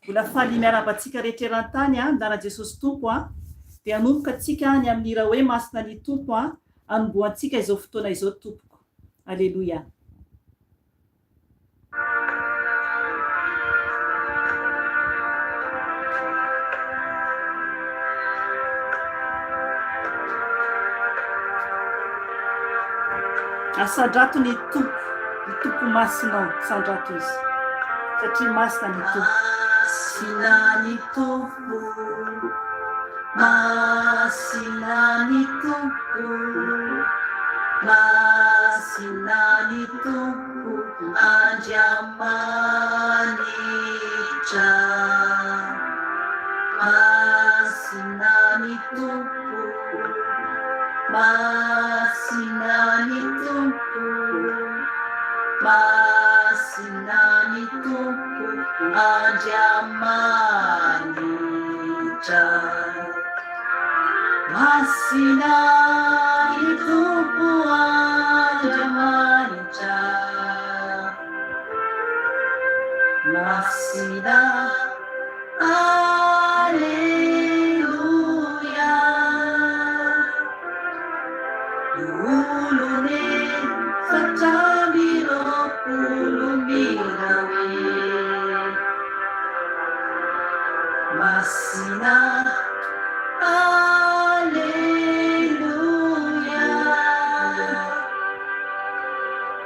Mbola faly miaravantsika rehetra eran-tany andaran'i Jesosy Tompo dia hanomboka antsika ny amin'ny raha hoe masina ny Tompo hanombohantsika izao fotoana izao tompoko. Aleloia. Asandrato ny tompo masinao, sandrato izy satria masina ny tompo. Masina ny tompo, masina ny tompo, masina ny tompo, Andriamanitra. Masina ny tompo, masina ny tompo, masina ny tompo, Andriamanitra. Masina ny tompo, Andriamanitra. Masina, alleluia. Ulune facciamiro ulumirawe. Masina, alleluia.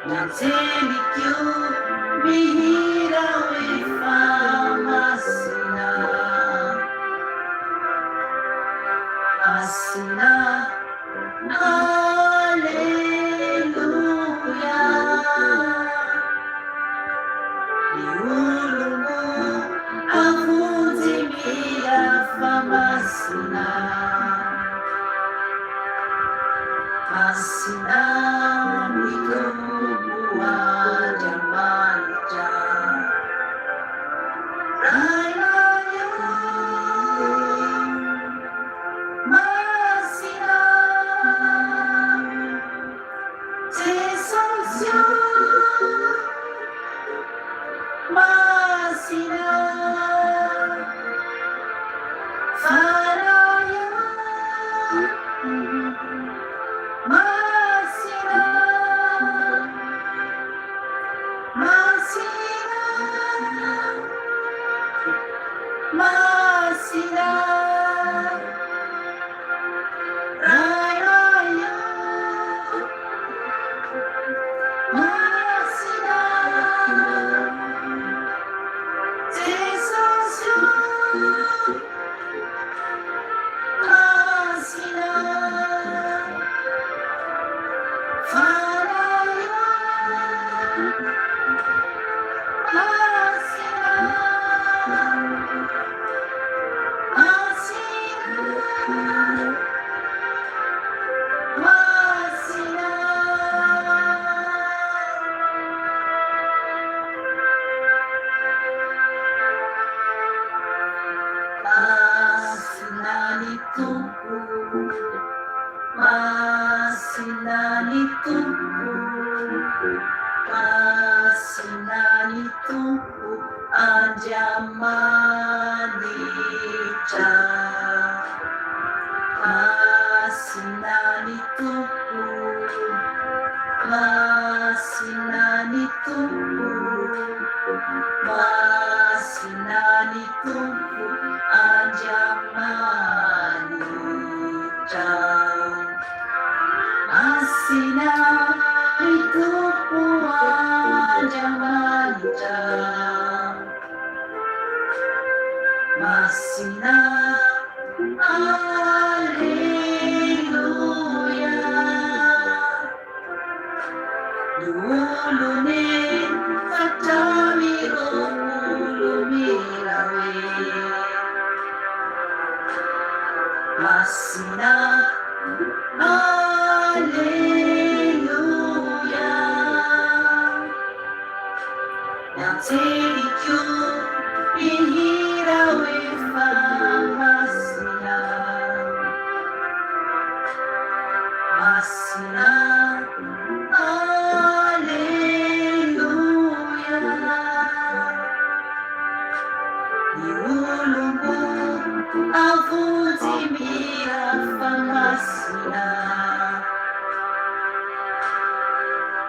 Nanzelikyo mihirawe fa masina. Masina, alleluia. Iulumu avunzimira fa masina. Masina mitomu Andriamanitra. Rainayo masina. Sensasio masina. Faraya masina. Masina, masina. Raya masina. Sensasio masina. Faraya masina. Masina, masina. Masina ni Tompo, masina ni Tompo, masina ni Tompo, Andriamanitra. Masina ni Tompo, masina ni Tompo, masina ni Tompo, Andriamanitra. Masina ni Tompo, Andriamanitra. Masina, alleluia. Ulune facciamiro ulumirawe. Masina, alleluia. Nanzelikyo mihirawe fa masina. Masina, alleluia. iulungu avunji mira famasina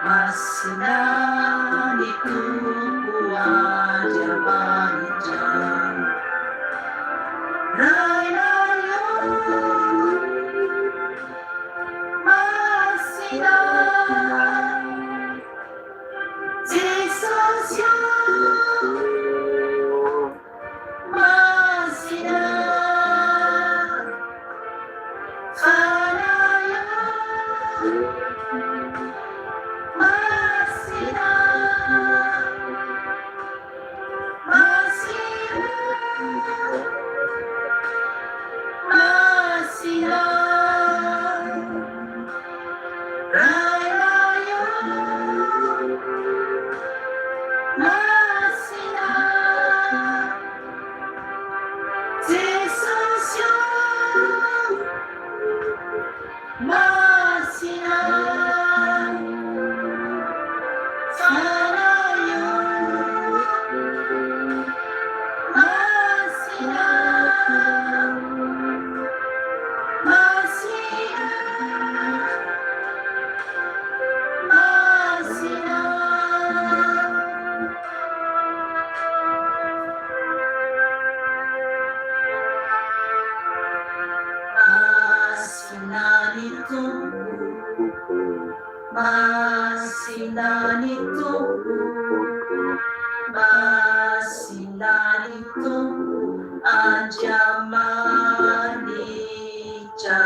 masina ni Tuku Andiamanitra rainayo masina Jesus masina fanayo masina masina masina rainayo masina Jesus masina fanayo masina masina masina masinani Tuku masinani Tuku masinani Tuku Andiamanitra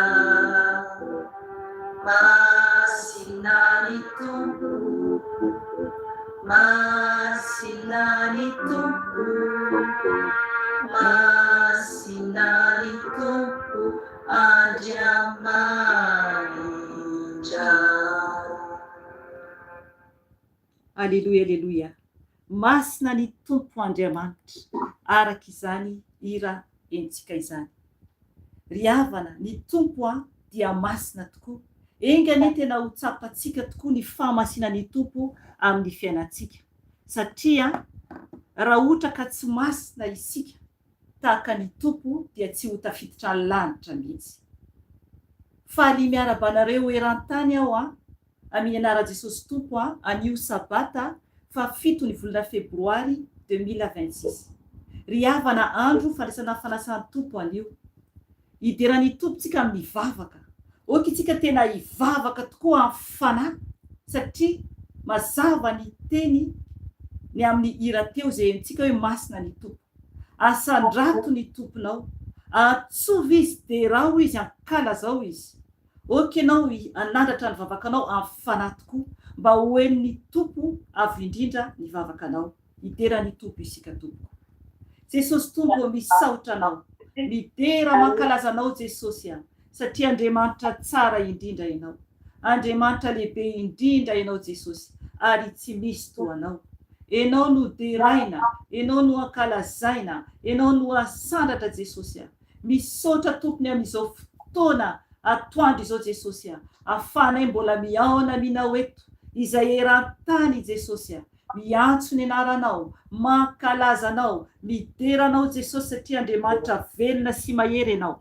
masinani Tuku masinani Tuku masinani Tuku Andiamanitra. Aleluia, aleluia. Masina ny Tompo Andriamanitra, araka izany ira entsika izany. Ry havana, ny Tompo dia masina tokoa. Engany tena ho tsapantsika tokoa ny fahamasina ny Tompo amin'ny fiainantsika. Satria raha ohatra ka tsy masina isika tahaka ny Tompo dia tsy ho tafiditra ny lanitra mihitsy. Faly miarabanareo eran-tany aho amin'ny anaran'i Jesosy Tompo anio sabata fa 7 ny volana febroary 2026. Ry havana andro fandraisana fanasan'ny Tompo anio. Idiran'ny Tompontsika amin'ny vavaka. Oka itsika tena hivavaka tokoa amin'ny fanahy satria mazava ny teny ny amin'ny ira teo izay hentsika hoe masina ny Tompo. Asandrato ny Tomponao. Atsovy izy dia raha izy ankala zao izy. Oka ianao anandratra ny vavakanao amin'ny fanahy tokoa mba ho hen'ny Tompo avy indrindra ny vavakanao. Idiran'ny Tompo isika Tompo. Jesosy Tompo misaotra anao. Midera mankalazanao Jesosy satria Andriamanitra tsara indrindra ianao. Andriamanitra lehibe indrindra ianao Jesosy ary tsy misy toanao. Ianao no deraina, ianao no ankalazaina, ianao no asandratra Jesosy. Misaotra tompony amin'izao fotoana atoandro izao Jesosy. Afanay mbola miaona minao eto izay eran-tany Jesosy. Miantso ny anaranao, mankalazanao, mideranao Jesosy satria Andriamanitra velona sy mahery ianao.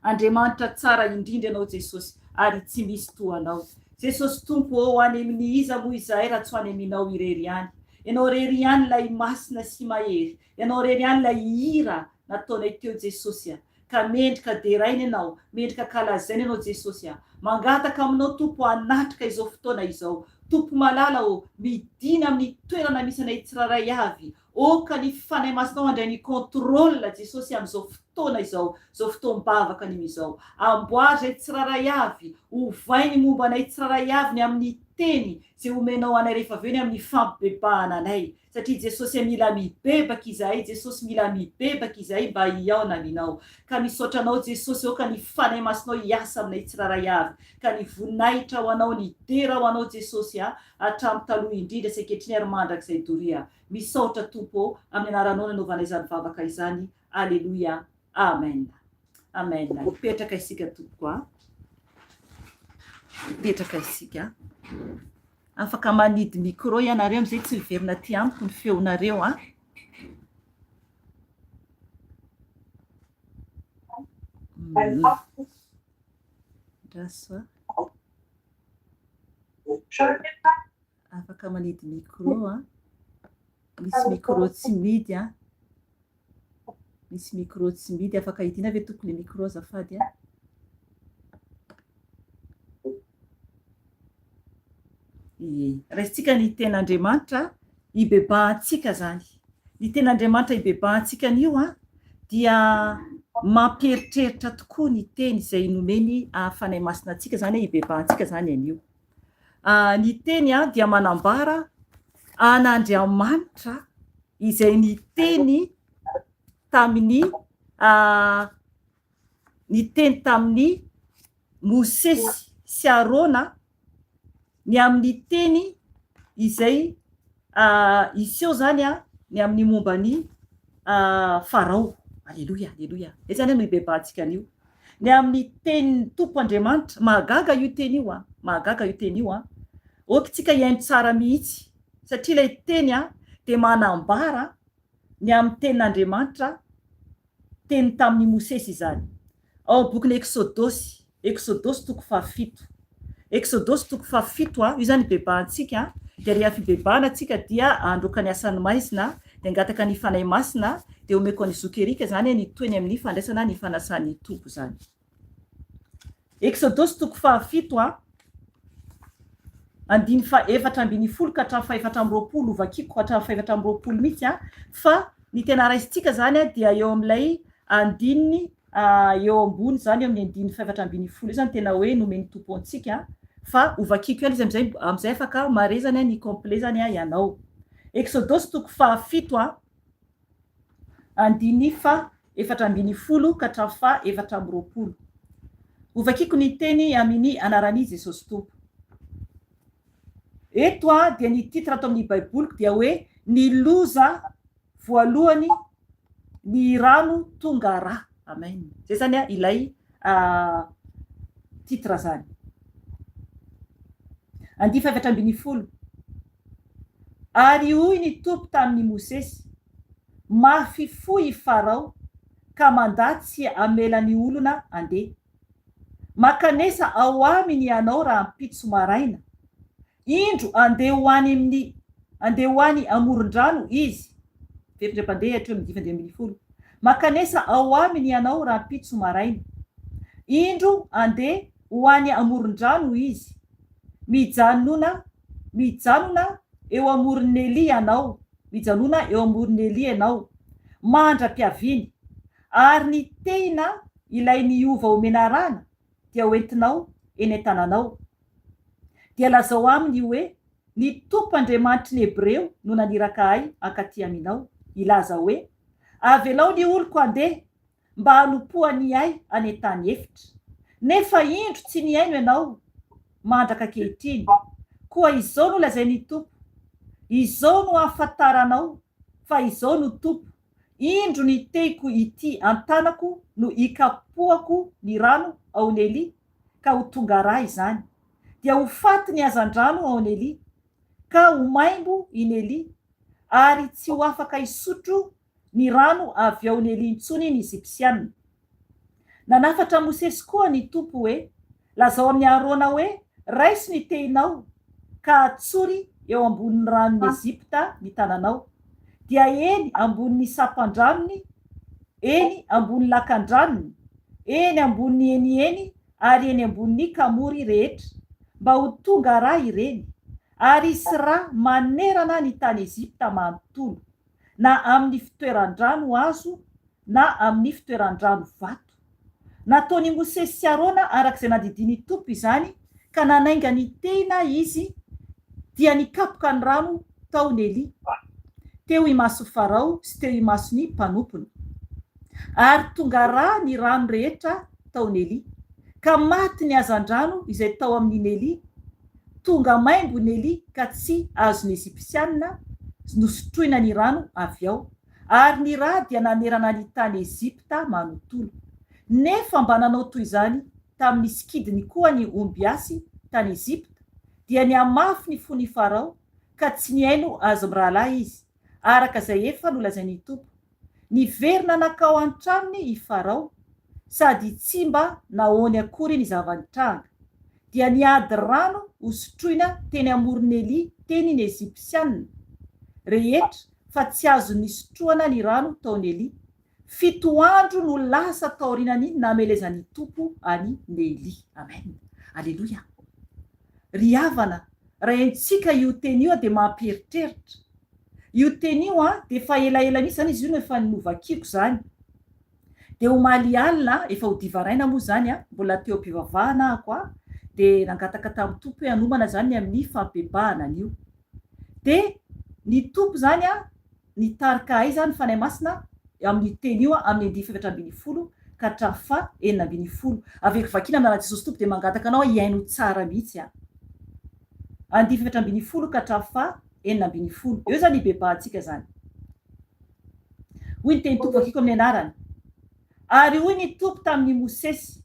Andriamanitra tsara indrindra ianao Jesosy ary tsy misy toanao. Jesosy Tompo ho any amin'ny iza moa izahay raha tsy ho any aminao irery ihany. Ianao rery ihany ilay masina sy mahery. Ianao rery ihany ilay hira nataonay teo Jesosy. Ka mendrika deraina ianao, mendrika kalazaina ianao Jesosy. Mangataka aminao Tompo hanatrika izao fotoana izao. Tompo malala midina amin'ny toerana misy anay tsiraray avy. Oka ny fanahy masinao andray ny contrôle Jesosy amin'izao fotoana izao, izao fotoam-bavaka izao. Amboary tsiraray avy, ovainy momba anay tsiraray avy ny amin'ny teny izay omenao anay rehefa avy eo ny amin'ny fampibebahana anay. Satria Jesosy mila mibebaka izahay, Jesosy mila mibebaka izahay mba hiaona aminao. Ka misaotra anao Jesosy oka ny fanahy masinao hiasa aminay tsiraray avy. Ka ny voninahitra ho anao, ny dera ho anao Jesosy hatramin'ny taloha indrindra sy ankehitriny ary mandrakizay doria. Misaotra Tompo amin'ny anaranao nanaovanay izany vavaka izany. Aleluia. Amen. Amen. Mipetraka isika Tompo. Mipetraka isika. Afaka manidy micro ianareo amizay tsy hiverina ty amiko ny feonareo Raso afaka manidy micro a misy micro tsy midy a misy micro tsy midy afaka hidina ave tokony micro azafady a raisitsika ny ten'Andriamanitra ibebahantsika zany ny ten'Andriamanitra ibebahantsika an'io a dia mampieritreritra tokoa ny teny izay nomeny fanahy masina antsika zany hoe ibebahantsika zany an'io. Ny teny a dia manambara an'Andriamanitra izay ny teny tamin'ny Mosesy sy Arona ny amin'ny teny izay iseho zany a ny amin'ny mombany Farao. Alleluia, alleluia. Zany no ibebahantsika an'io. Ny amin'ny tenin'ny Tompo Andriamanitra, mahagaga io teny io a, mahagaga io teny io a. Okitsika iaino tsara mihitsy satria ilay teny a dia manambara ny amin'ny tenin'Andriamanitra teny tamin'ny Mosesy izany. Ao bokin'ny Exodosy, Exodosy toko 7. Exodosy toko 7 a, io zany ibebahantsika dia rehefa fibebahana antsika dia androka ny asan'ny maizina dia angataka ny fanahy masina dia omeko ny zokerika zany ny toeny amin'ny fandraisana ny fanasan'ny tompo zany. Exodosy toko 7 a, andiny fa 4:20 ka hatramin'ny 4:20 vakiko hatramin'ny 4:20 mihitsy a, fa ny tena raisitsika zany a dia eo amin'ilay andininy eo ambony zany eo amin'ny andininy 4:20 zany tena hoe nomeny tompo antsika, fa ovakiko ihany izy am'izay afaka marezany ny complet zany ianao. Exodosy toko 7 a, andiny fa 4:20 ka hatramin'ny fa 4:20. Ovakiko ny teny amin'ny anaran'i Jesosy Tompo. Eto a dia ny titre ato amin'ny baiboliko dia hoe ny loza voalohany ny rano tonga rà. Amen. Zay zany a ilay titre zany. Andiny fa 4:20. Ary hoy ny Tompo tamin'ny Mosesy, mafifoy Farao ka mandatsy amela ny olona andeha. Makanesa ao aminy ianao raha ampitso maraina. Indro andeha ho any amoron-drano izy. Verimpandeha hatrio amin'ny 10:20. Makanesa ao aminy ianao raha ampitso maraina. Indro andeha ho any amoron-drano izy. Mijanona eo amoron'ny Eli ianao. Mijanona eo amoron'ny Eli ianao. Mandra-piaviny. Ary ny tena ilay niova omena rana dia hoentinao eny an-tananao. Dia lazao aminy hoe ny Tompo Andriamanitry ny Hebreo no naniraka ahy akaty aminao. Ilaza hoe avelao ny oloko andeha mba hanompoany ahy any an-tany efitra. Nefa indro tsy niaino ianao mandraka ankehitriny. Koa izao no lazain'ny Tompo. Izao no ahafantaranao fa izao no Tompo. Indro ny teko ity antanako no ikapohako ny rano aon'ny Eli ka ho tonga rà izany. Dia ho faty ny hazan-drano aon'ny Eli ka ho maimbo iny Eli ary tsy ho afaka hisotro ny rano avy aon'ny Eli intsony ny Ezipsiana. Nanafatra Mosesy koa ny Tompo hoe lazao amin'ny Arona hoe raisy ny tehinao ka atsory eo ambonin'ny ranon'ny Ezipta ny tananao. Dia eny ambonin'ny sapandranony, eny ambonin'ny lakandranony, eny ambonin'ny eny ary eny ambonin'ny kamory rehetra mba ho tonga rà ireny. Ary isy rà manerana ny tany Ezipta manontolo na amin'ny fitoeran-drano azo na amin'ny fitoeran-drano vato. Nataony Mosesy sy Arona arak'izay nandidiny Tompo izany ka nanainga ny tena izy dia nikapoka ny rano taon'ny Eli. Teo imaso Farao sy teo imasony mpanompony. Ary tonga rà ny rano rehetra taon'ny Eli. Ka maty ny hazan-drano izay tao amin'ny Eli. Tonga maimbo ny Eli ka tsy azony Ezipsiana nosotroina ny rano avy ao. Ary ny rà dia nanerana ny tany Ezipta manontolo. Nefa mba nanao toy izany tamin'ny sikidiny koa ny omby asy tany Ezipta dia niamafy ny fony Farao ka tsy niaino azo mirahalahy izy. Araka izay efa nolazain'ny Tompo. Niverina nakao an-tranony i Farao sady tsy mba nahoany akory ny zavanitranga dia niady rano hosotroina teny amoronely teny ny Ezipsianina rehetra fa tsy azo nisotroana ny rano taony Eli 7 andro no lasa taorinany namelezany tompo any Nely. Amen. Alleluia. Ry havana raha entsika io teny io dia mamperitreritra io teny io dia efa elaela misy zany izy io no efa ninovakiko zany dia omaly alina efa ho divaraina moa zany mbola teo am-pivavahana ako dia nangataka tamin'ny tompo hoe anomana zany amin'ny fampebahana an'io dia ny tompo zany nitarika ay zany fanahy masina amin'ny teny io amin'ny 7:10 ka hatrafa 9:10 aveko vakina amin'ny Jesosy tompo dia mangataka anao hiaino tsara mihitsy 7:10 ka hatrafa 9:10 eo zany ibebahantsika zany hoy ny teny tompo vakiko amin'ny anarany ary hoy ny tompo tamin'ny Mosesy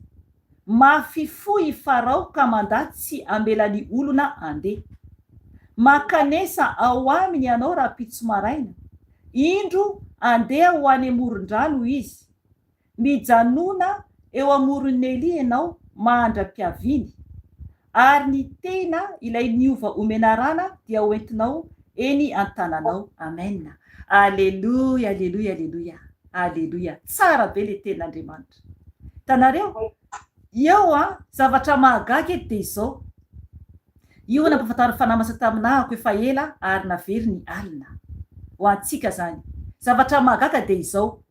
mafy foy Farao ka mandahy tsy ambelany olona andeha makanesa ao aminy ianao raha pitso maraina indro andeha ho any amoron-drano izy mijanona eo amoron'ny ianao mandra-piaviny ary ny tena ilay niova omenarana dia hoentinao eny an-tananao. Amen. Alleluia, alleluia, alleluia, alleluia. Tsara be le tenin'Andriamanitra. Tanareo eo zavatra mahagaga dia izao io nampafantary fanamasa taminahako efa ela ary navery ny alina ho antsika zany zavatra mahagaga dia izao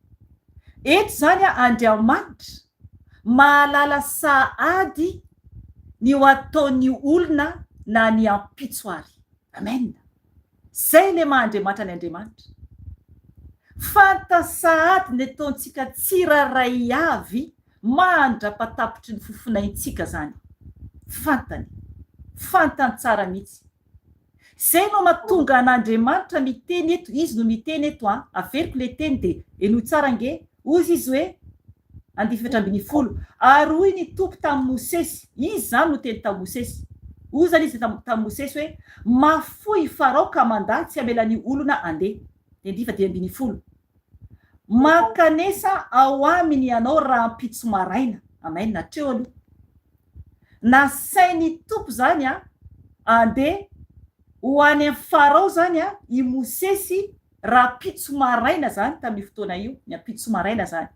eto zany Andriamanitra mahalala sahady ny ho ataony olona na ny ampitsoary. Amen. Zay le maha-Andriamanitra ny Andriamanitra fantasahady ny ataontsika tsiraray avy mandra-patapitry ny fofonaintsika zany fantany tsara mihitsy. Zay no mahatonga an'Andriamanitra miteny eto izy no miteny eto averiko le teny dia eno tsara nge ozy izy hoe 7:10 ary hoy ny tompo tamin'ny Mosesy izy zany no teny tamin'ny Mosesy ozy zany izy tamin'ny Mosesy hoe mafoy Farao ka mandahy tsy amelany olona andeha 9:10 makanesa ao aminy ianao raha ampitso maraina. Amen. Natreo aloha nasainy tompo zany andeha ho any amin'ny Farao zany i Mosesy raha pitso maraina zany tamin'ny fotoana io ny apitso maraina zany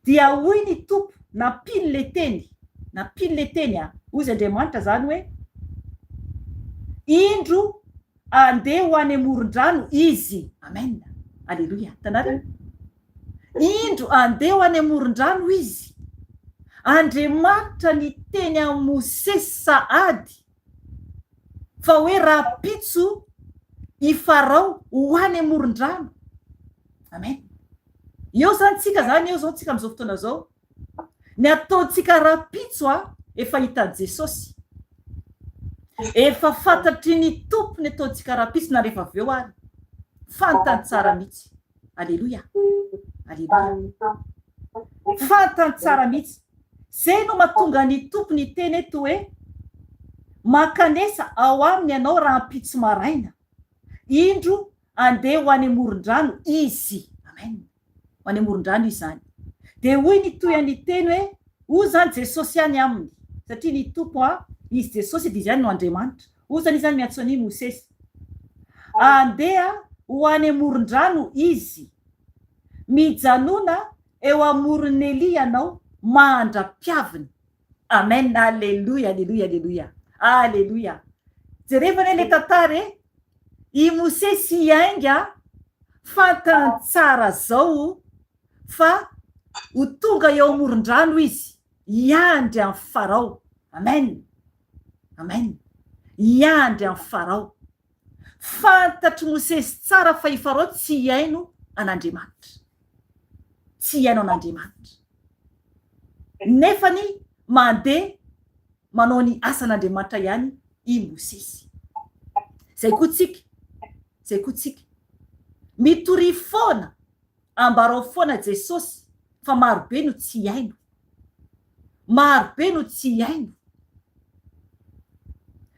dia hoy ny tompo napiny le teny ozy Andriamanitra zany hoe indro andeha ho any amoron-drano izy. Amen. Alleluia. Tanareo indro andeha ho any amoron-drano izy Andriamanitra ny teny amin'ny Mosesy sahady fa hoe raha pitso i Farao ho any amoron-drano. Amen. Eo zany tsika zany eo zao tsika amin'izao fotoana zao ny ataontsika raha pitso efa hitan'i Jesosy efa fantatry ny tompo ny ataontsika raha pitso na rehefa avy eo ary fantany tsara mihitsy. Alleluia, alleluia. Fantany tsara mihitsy. Zay no mahatonga ny tompo ny teny eto hoe makanesa ao aminy ianao raha ampitso maraina indro andeha ho any amoron-drano izy. Amen. Ho any amoron-drano izy zany dia hoy ny toy any teny hoe o zany Jesosy any aminy satria ny tompo izy Jesosy dia izy ihany no Andriamanitra o zany izy zany miantsony Mosesy andeha ho any amoron-drano izy mijanona eo amoron'ny ianao mandra-piaviny. Amen. Alleluia, alleluia, alleluia, alleluia. Jerevana le tantara i Mosesy iainga fantany tsara zao fa ho tonga eo amoron-drano izy iandry amin'ny Farao. Amen. Amen. Iandry amin'ny Farao. Fantatry Mosesy tsara fa i Farao tsy iaino an'Andriamanitra. Tsy iaino an'Andriamanitra. Nefany mandeha manao ny asan'Andriamanitra ihany i Mosesy. Zay koa tsika mitory foana ambarao foana Jesosy fa marobe no tsy haino. Marobe no tsy haino.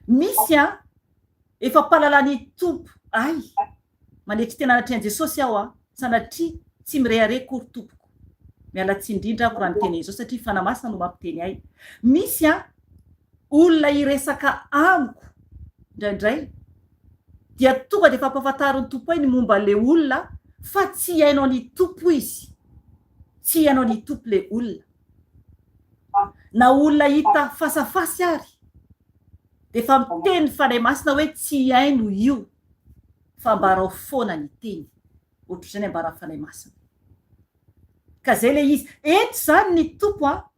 Misy efa pahalalany tompo mandetry tena anatrehany Jesosy aho sanatria tsy mireare kory tompoko. mialatsy indrindra ko raha nyteny izao satria fanamasina no mampiteny ahy. Misy olona iresaka amiko indraindray dia tonga de efa ampahafantariny tompo ny momba le olona fa tsy hainao ny tompo izy, tsy hainao ny tompo le olona. Na olona hita fasafasy ary de efa miteny fanahy masina hoe tsy haino io fa mbarao foana ny teny, ohatr'izany ambara fanahy masina. Ka zay le izy eto zany ny tompo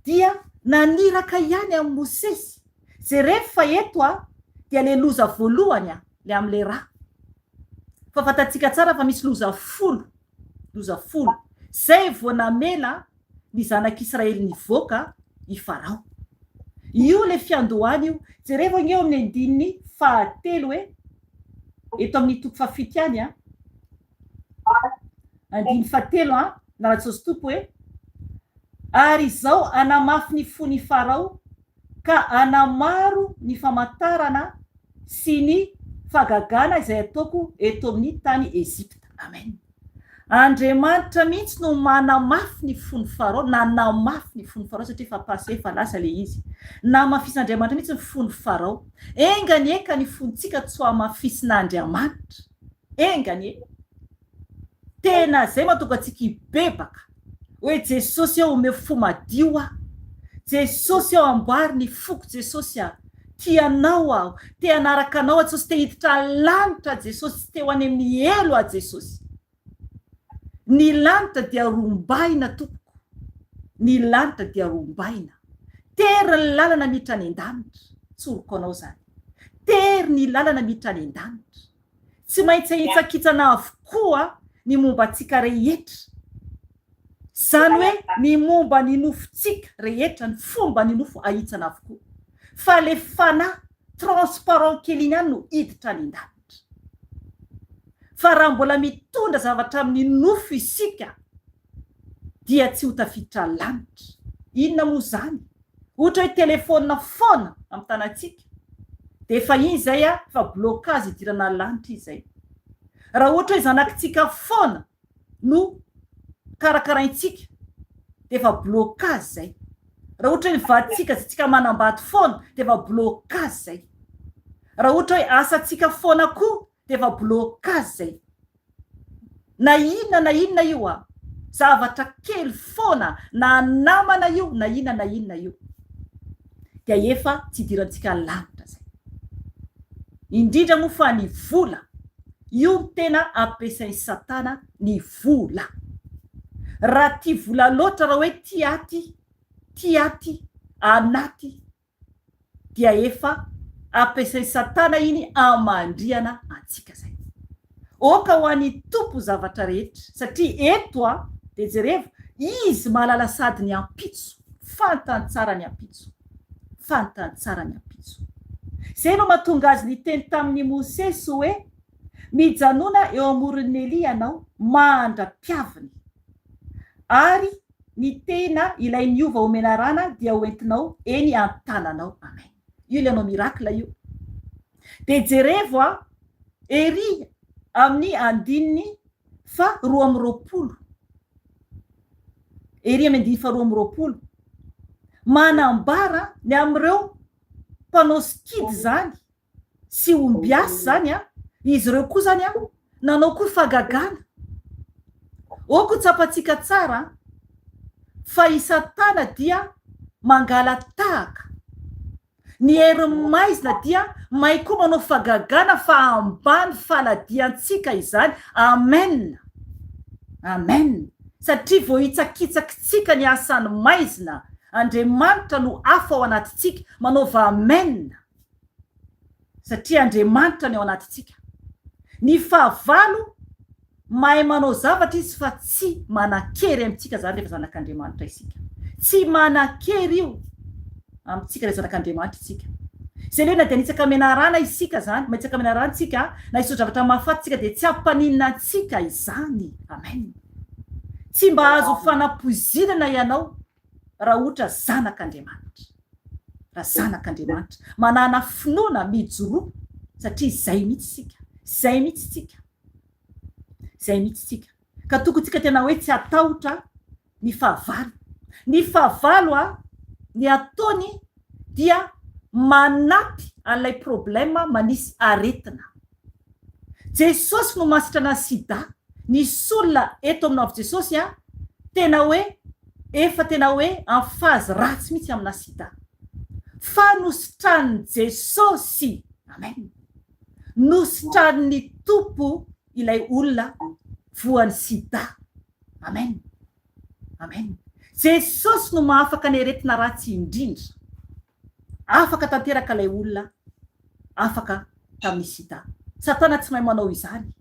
dia naniraka ihany amin'ny Mosesy. Zay rehefa eto dia le loza voalohany le am'le raha. Fa fatatsika tsara fa misy loza folo. Zay vao namela ny zanak'Israely nivoaka i Farao. Io le fiandohany io. Zay rehefa eo amin'ny andininy fahatelo hoe eto amin'ny toko fafito ihany andiny fahatelo naratsosy tompo hoe ary izao anamafy ny fo ny Farao ka anamaro ny famantarana sy ny fagagana izay ataoko eto amin'ny tany Ezipta. Amen. Andriamanitra mihitsy no manamafy ny fo ny Farao, nanamafy ny fo ny Farao satria fa passé fa lasa le izy. Namafis'Andriamanitra mihitsy ny fo ny Farao. Engany eka ny fontsika tsy hamafisin'Andriamanitra. Engany tena zay mahatonga antsika hibebaka hoe Jesosy ome fo madio Jesosy amboary ny foko Jesosy tianao aho, te hanaraka anao Jesosy, te hiditra lanitra Jesosy, te ho any amin'ny elo Jesosy. Ny lanitra dia rombaina tompoko, ny lanitra dia rombaina. Tery ny lalana miditra any an-danitra, tsoroko anao zany. Tery ny lalana miditra any an-danitra. Tsy maintsy hitsakitsana avokoa ny momba antsika rehetra. Zany hoe ny momba ny nofontsika rehetra, ny fomba ny nofo ahitsana avokoa. Fa le fanahy transparent kely ihany no hiditra any an-danitra. Fa raha mbola mitondra zavatra amin'ny nofo isika dia tsy ho tafiditra lanitra. Inona moa zany? Ohatra hoe telefona foana amin'ny tanantsika de efa iny zay fa blocage idirana lanitra izay. Raha ohatra hoe zanakitsika foana no karakaraintsika de efa blocage zay. Raha ohatra hoe vaditsika tsika manambady foana de efa blocage zay. Raha ohatra hoe asatsika foana koa de efa blocage zay. Na inona io zavatra kely foana na namana io na inona io dia efa tsy idirantsika lanitra zay. Indrindra moa fa ny vola io tena ampiasain'ny Satana, ny vola. Raha tia vola loatra raha hoe tiaty anaty dia efa ampiasain'ny Satana iny amandriana antsika zay. Oka ho an'ny tompo zavatra rehetra satria eto de jereva izy mahalala sady ny ampitso, fantantsara ny ampitso. Zay no mahatonga azy niteny tamin'ny Mosesy hoe mijanona eo amoron'ny Elia ianao mandra-piaviny ary ny tena ilay niova omena rana dia hoentinao eny an-tananao. Amen. Io le anao mirakla io. De jereva Elia amin'ny andininy fa 12. Eria amin'ny andininy fa 12 manambara ny am'ireo mpanao skidy zany sy ombiasy zany izy ireo koa zany nanao koa fagagana. Oko tsapatsika tsara fa i Satana dia mangala tahaka. Ny hery-maizina dia mahay koa manao fagagana fa ambany faladiantsika izany. Amen. Satria vao hitsakitsakitsika ny asan'ny maizina, Andriamanitra no afa ao anatitsika manaova amen. Satria Andriamanitra ny ao anatitsika. Ny fahavalo mahay manao zavatra izy fa tsy manan-kery amintsika zany rehefa zanak'Andriamanitra isika. Tsy manan-kery io amintsika rehefa zanak'Andriamanitra isika. Zay le na dia nitsaka menarana isika zany, maitsaka menarana tsika na iso zavatra mahafatsika de tsy ampaninina antsika izany. Amen. Tsy mba azo fanapozinana ianao raha ohatra zanak'Andriamanitra. Raha zanak'Andriamanitra manana finoana mijoroa satria zay mihitsy isika. Ka tokony tsika tena hoe tsy atahotra ny fahavalo. Ny fahavalo ny ataony dia manampy an'ilay problema manisy aretina. Jesosy no masitra ana sida. Nisy olona eto aminao Jesosy tena hoe efa tena hoe en phase ratsy mihitsy amina sida. Fa nositran'ny Jesosy, amen, nositran'ny tompo ilay olona voan'ny sida. Amen, amen. Jesosy no mahafaka ny aretina ratsy indrindra. Afaka tanteraka ilay olona, afaka tamin'ny sida. Satana tsy mahay manao izany.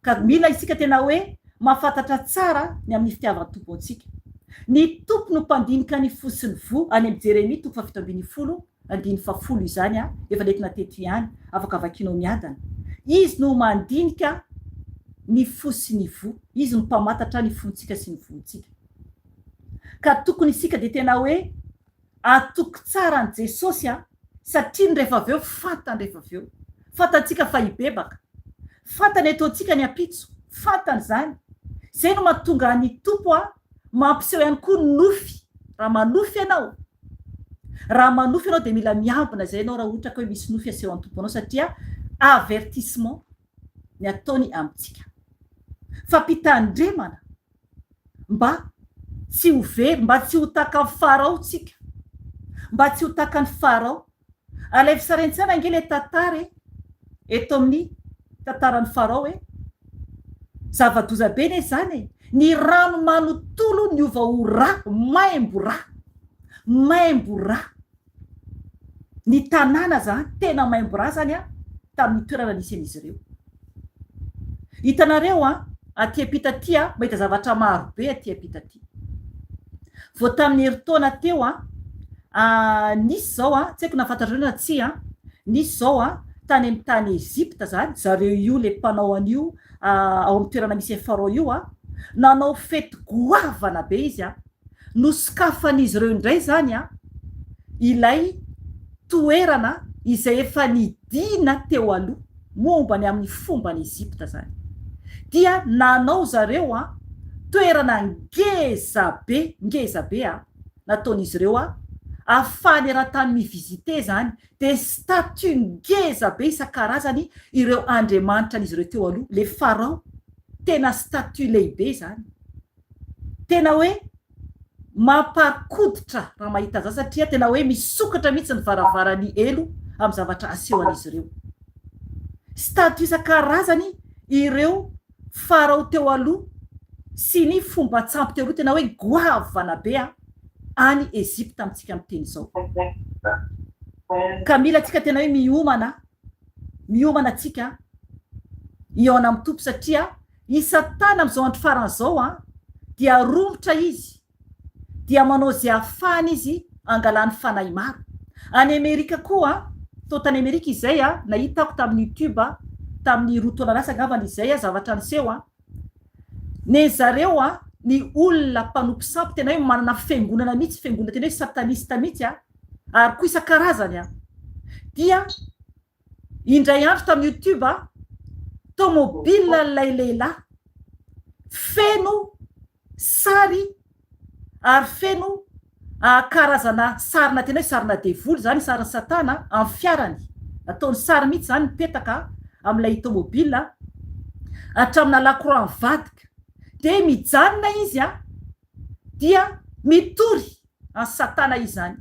Ka mila isika tena hoe mahafantatra tsara ny amin'ny fitiavan'ny tompo antsika. Ny tompo no mpandinika ny fo sy ny vo, any amin'ny Jeremia 7:10 izany efa nentina teto ihany, afaka vakinao miadana. Izy no mandinika ny fo sy ny vo, izy no mpamantatra ny fontsika sy ny vontsika. Ka tokony isika dia tena hoe atoko tsara ny Jesosy satria ny rehefa aveo fantany rehefa aveo. Fantatsika fa hibebaka. Fantany ataontsika ny apitso. Fantany zany. Zay no mahatonga ny tompo mampiseho ihany koa nofy. Raha manofy ianao dia mila miambina zay ianao raha ohatra ka hoe misy nofy aseho an'ny tomponao satria avertissement ny ataony amintsika. Fampitandremana mba tsy ho very, mba tsy ho takan'ny Farao tsika. Mba tsy ho takan'ny Farao. Alay fisarentsana angely tantara eto amin'ny tantaran'ny Farao zava-doza be ne zany ny rano manotolo ny ova ho ra, maimbo ra. Ny tanàna zany tena maimbo ra zany tamin'ny toerana nisy an'izy ireo. Hitanareo aty apitaty mahita zavatra maro be aty apitaty. Vao tamin'ny heritaona teo nisy zao tsy haiko nafantareo na tsy nisy zao tany amin'ny tany Ezipta zany, zareo io le mpanao an'io ao amin'ny toerana misy Farao io nanao fety goavana be izy nosokafan'izy ireo indray zany ilay toerana izay efa nidina teo aloha mombany amin'ny fombany Ezipta zany. Dia nanao zareo toerana ngeza be nataon'izy ireo afahany raha-tany mivizite zany, de statue ngeza be isan-karazany ireo andriamanitra an'izy ireo teo aloha. Le Farao tena statue lehibe zany. Tena hoe mampakoditra raha mahita zany satria tena hoe misokatra mihitsy ny varavarany elo amin'ny zavatra aseho an'izy ireo. Statue isan-karazany ireo Farao teo aloha sy ny fomba tsampy teo aloha tena hoe goavana be any Ezipta amintsika amin'ny teny zao. Ka mila tsika tena hoe miomana tsika iona amin'ny tompo satria i Satana amin'izao andro faran'izao dia romotra izy, dia manao zay ahafahany izy angalany fanahy maro. Any Amerika koa tao tany Amerika izay nahitako tamin'ny YouTube tamin'ny roa taona lasa angambany izay zavatra niseho ne zareo ny olona mpanompo sampy tena hoe manana fiangonana mihitsy, fiangonana tena hoe satanista mihitsy ary koa isan-karazany dia indray andro tamin'ny YouTube tomobile lay lehilahy feno sary ary feno karazana sarina tena hoe sarina devoly zany, sarina Satana amin'ny fiarany. Ataony sary mihitsy zany mipetaka amin'ilay tomobile hatramina lakroa mivadika. De mijanona izy dia mitory an Satana izy zany.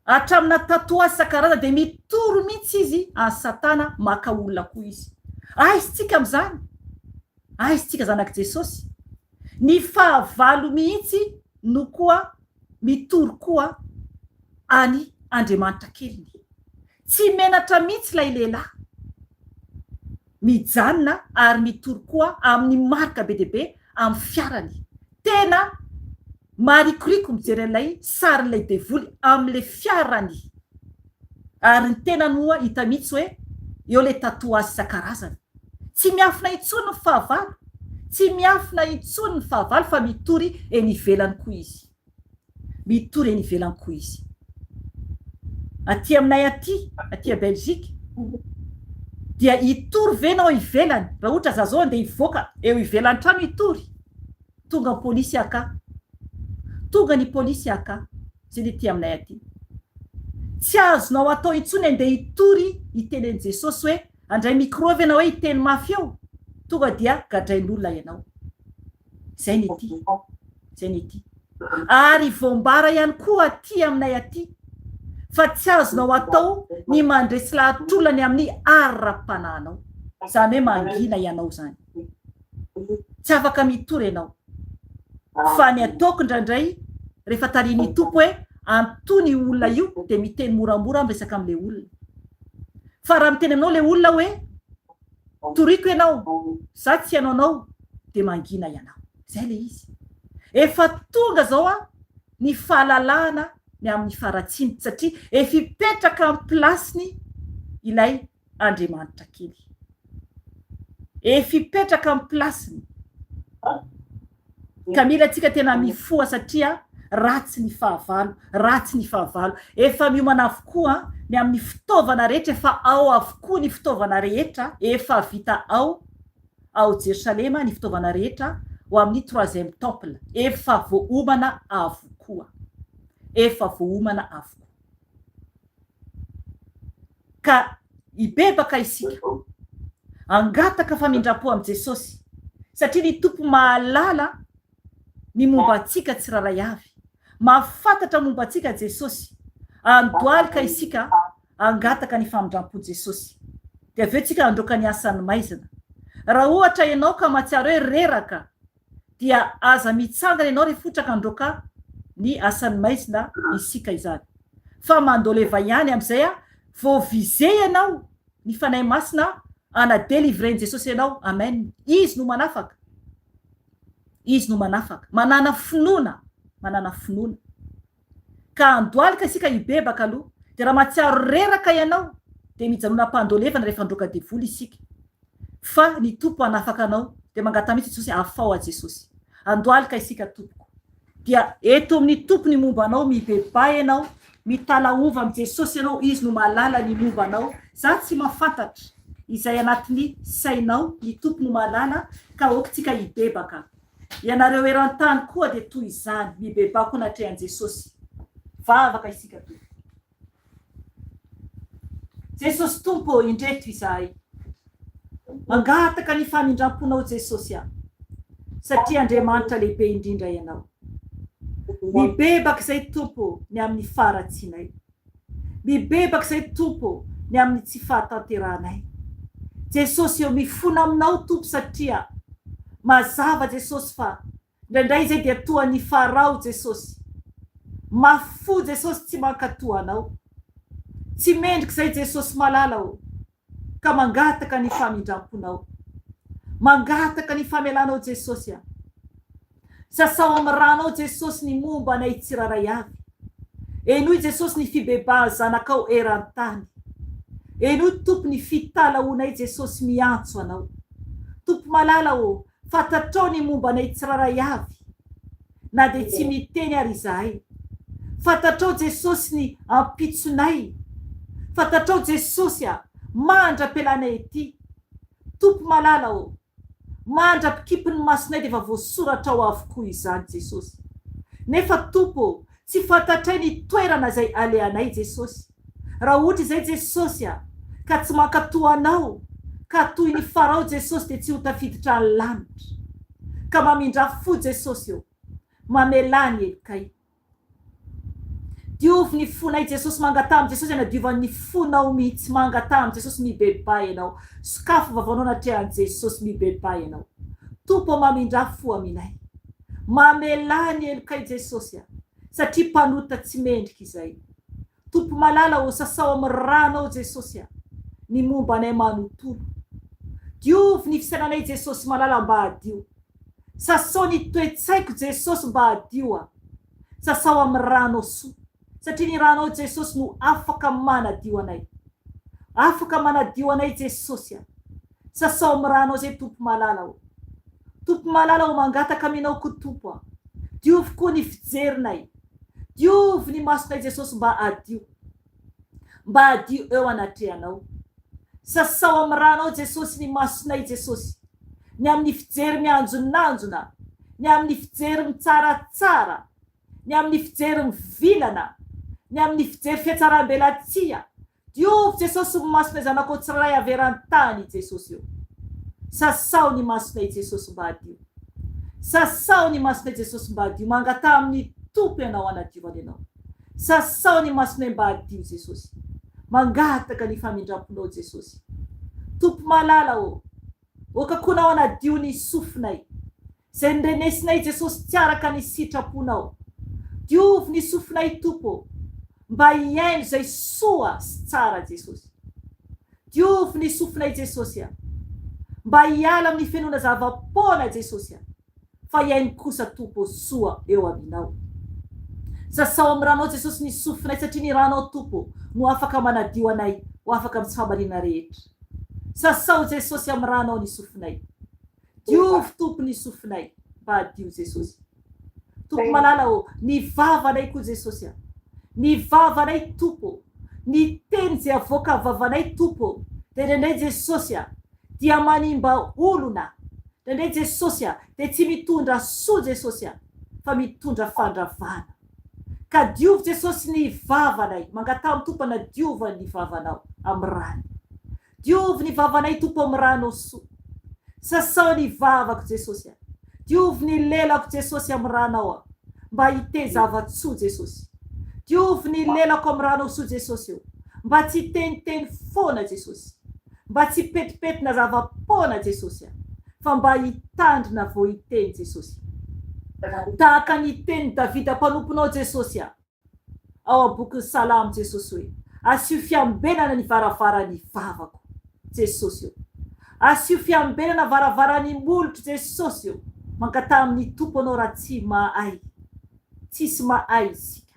Hatramina tatouage isan-karazany de mitory mihitsy izy an Satana, maka olona koa izy. Aisytsika amin'izany. Aisytsika zanak' Jesosy. Ny fahavalo mihitsy no koa mitory koa any Andriamanitra keliny. Tsy menatra mihitsy lay lehilahy. Mijanona ary mitory koa amin'ny marika be dehibe amin'ny fiarany. Tena marikoriko mijery an'ilay sarin'ilay devoly amin'ilay fiarany. Ary ny tena noa hita mihitsy hoe eo le tatouage isan-karazany. Tsy miafina intsony ny fahavalo. Tsy miafina intsony ny fahavalo fa mitory eny ivelany koa izy. Mitory eny ivelany koa izy. Aty aminay aty a Belgique dia itory venao ivelany. Raha ohatra zazao andeha hivoaka eo ivelany trano itory tonga polisy aka, tonga ny polisy aka, zay ny ty aminay aty. Tsy azonao atao intsony andeha hitory hitenin'i Jesosy hoe andray mikrôvy ianao hoe hiteny mafy eo, tonga dia gadrain'olona ianao. Zay ny ty, zay ny ty. Ary voambara ihany koa aty aminay aty fa tsy azonao atao ny mandresy lahatr'olany amin'ny ara-pananao, zany hoe mangina ianao zany. Tsy afaka mitory ianao. Fa ny ataoko indraindray rehefa tarian'ny tompo hoe antony olona io dia miteny moramora miresaka amin'le olona. Fa raha miteny aminao le olona hoe toriko ianao, za tsy ianao anao, dia mangina ianao. Zay le izy. Efa tonga zao ny fahalalahana ny amin'ny faratsiny satria efa ipetraka amin'ny plasiny ilay Andriamanitra kely. Efa ipetraka amin'ny plasiny. Ka mila antsika tena mifoha satria ratsy ny fahavalo, ratsy ny fahavalo. Efa miomana avokoa ny amin'ny fitaovana rehetra, efa ao avokoa ny fitaovana rehetra, efa vita ao Jerusalema ny fitaovana rehetra ho amin'ny 3e temple. Efa voaomana avokoa. Efa voaomana avokoa. Ka ibebaka isika, angataka famindrapo am' Jesosy satria ny tompo mahalala ny momba antsika tsiraray avy, mahafantatra momba antsika Jesosy. Andohalika isika angataka ny famindrampo Jesosy. Dia aveo tsika androka ny asany maizina. Raha ohatra ianao ka mahatsiaro hoe reraka, dia aza mitsangana ianao rehefa ohatra ka androka ny asany maizina isika izany. Fa mandoleva ihany amin'izay vao vize ianao ny fanahy masina anadelivren'i Jesosy ianao. Amen. Izy no manafaka. Izy no manafaka. Manana finoana. Manana finoana. Ka andohalika isika ibebaka aloha. Dia raha mahatsiaro reraka ianao dia mijanona-pandolevana rehefa androka devoly isika. Fa ny tompo anafaka anao dia mangata mihitsy Jesosy afao a Jesosy. Andohalika isika tompoko. Dia eto amin'ny tompo ny momba anao mibebay ianao, mitalaova am' Jesosy ianao, izy no mahalala ny momba anao. Za tsy mahafantatra izay anatin'ny sainao, ny tompo no mahalala ka okitsika ibebaka. Ianareo eran-tany koa dia toy izany, mibebako natrehan Jesosy. Vavaka isika tompo. Jesosy tompo indreto izahay. Mangataka ny famindramponao Jesosy aho. Satria Andriamanitra lehibe indrindra ianao. Mibebaka izay tompo ny amin'ny faratsinay. Mibebaka izay tompo ny amin'ny tsy fahatanteranay. Jesosy eo mifona aminao tompo satria mazava Jesosy fa indraindray izay dia toa ny farao Jesosy. Mafo Jesosy tsy mankatoa anao. Tsy mendrika izay Jesosy malala o. Ka mangataka ny famindramponao. Mangataka ny famelanao Jesosy. Sasao amin'ny ranao Jesosy ny momba anay tsiraray avy. Enoy Jesosy ny fibebah zanakao eran-tany. Enoy tompo ny fitalaonay Jesosy miantso anao. Tompo malala o, fantatrao ny momba anay tsiraray avy. Na dia tsy miteny ary izahay. Fantatrao Jesosy ny ampitsonay. Fantatrao Jesosy mandra-pelanay ety. Tompo malala o, mandra-pikipiny masonay dia efa voasoratra ao avokoa izany Jesosy. Nefa tompo, tsy fantatray ny toerana izay aleanay Jesosy. Raha ohatra izay Jesosy ka tsy mankatoa anao, ka toy ny farao Jesosy dia tsy ho tafiditra ny lanitra. Ka mamindra fo Jesosy eo, mamelany elokay. Diovy ny fonay Jesosy mangatamy Jesosy anadiovany ny fonao mihitsy mangatamy Jesosy mibebay ianao. Sokafo vavaonao natrehan Jesosy mibebay ianao. Tompo mamindra fo aminay. Mamelany elokay Jesosy satria mpanota tsy mendrika izay. Tompo malala o, sasao amin'ny ranao Jesosy ny momba anay manontolo. Diovy ny fisainanay Jesosy malala mba hadio. Sasao ny toe-tsaiko Jesosy mba hadio. Sasao amin'ny ranao soa. Satria ny ranao Jesosy no afaka manadio anay. Afaka manadio anay Jesosy. Sasao amin'ny ranao zay tompo malala o. Tompo malala o, mangataka aminao ko tompo. Diovy koa ny fijerinay. Diovy ny masonay Jesosy mba hadio. Mba hadio eo anatrehanao. Sasao amin'ny ranao Jesosy ny masonay Jesosy. Ny amin'ny fijery mianjonanjona. ny amin'ny fijery mitsaratsara, ny amin'ny fijery mivilana, ny amin'ny fijery fiatsaram-belatsia. Diovy Jesosy ny masonay zanako tsirairay averan-tany Jesosy io. Sasao ny masonay Jesosy mba hadio. Sasao ny masonay Jesosy mba hadio. Mangata amin'ny tompo ianao anadiovana ianao. Sasao ny masonay mba hadio Jesosy. Mangataka ny famindramponao Jesosy. Tompo malala o. Okakonao anadio ny sofinay. Zay nrenesinay Jesosy tsy araka ny sitraponao. Diovy ny sofinay tompo. Mba hiaino zay soa sy tsara Jesosy. Diovy ny sofinay Jesosy. Mba hiala amin'ny fenona zava-pona Jesosy. Fa hiaino kosa tompo soa eo aminao. Sasao amin'ny ranao Jesosy ny sofinay satria ny ranao tompo no afaka manadio anay, ho afaka amin'ny famaliana rehetra. Sasao Jesosy amin'ny ranao ny sofinay. Diovy tompo ny sofinay mba hadio Jesosy. Tompo malala o, ny vavanay koa Jesosy. Ny vavanay tompo, ny teny zay avoaka vavanay tompo, dia Jesosy dia manimba olona. Dia Jesosy dia tsy mitondra soa Jesosy, fa mitondra fandravana. Ka diovy Jesosy ny vavanay, mangatao tompo na diova ny vavanao amin'ny rano. Diovy ny vavanay tompo amin'ny rano soa. Sasao ny vavako Jesosy. Diovy ny lelako Jesosy amin'ny ranao, mba hitezava-tsoa Jesosy. Diovy ny lelako amin'ny rano soa Jesosy, mba tsy teniteny foana Jesosy. Mba tsy petipetina zava-pona Jesosy, fa mba hitandrina vao hiteny Jesosy. Tahaka ny teny Davida mpanomponao Jesosy ao am-boky Salamo Jesosy hoe: asio fiambenana ny varavarany vavako Jesosy. Asio fiambenana varavarany molotro Jesosy. Mangata amin'ny tompo anao raha tsy mahay. Tsisy mahay isika.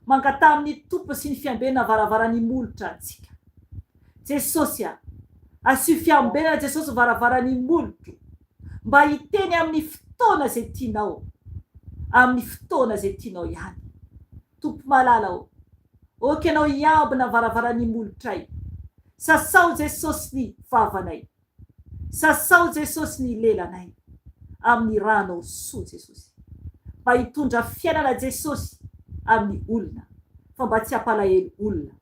Mangata amin'ny tompo sy ny fiambenana varavarany molotro antsika. Jesosy asio fiambenana Jesosy varavarany molotro. Mba hiteny amin'ny fotoana zay tianao. Amin'ny fotoana zay tianao ihany. Tompo malala o. Oky anao iambina varavarany molotray. Sasao Jesosy ny vavanay. Sasao Jesosy ny lelanay. Amin'ny rano soa Jesosy. Mba hitondra fiainana Jesosy amin'ny olona. Fa mba tsy hampalahelo olona.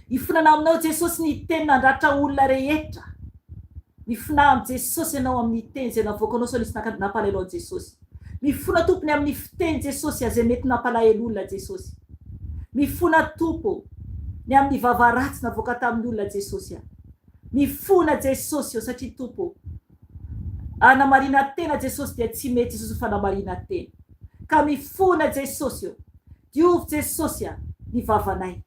Ifonana aminao Jesosy ny teny nandratra olona rehetra. Mifona amin'ny Jesosy ianao amin'ny teny zay navoakanao sao nisy nampalahelo Jesosy. Mifona tompony amin'ny fiteny Jesosy zay mety nampalahelo olona Jesosy. Mifona tompo ny amin'ny vavaratsy navoaka tamin'ny olona Jesosy. Mifona Jesosy satria tompo anamarina tena Jesosy dia tsy mety Jesosy fanamarina tena. Ka mifona Jesosy. Diovy Jesosy ny vavanay.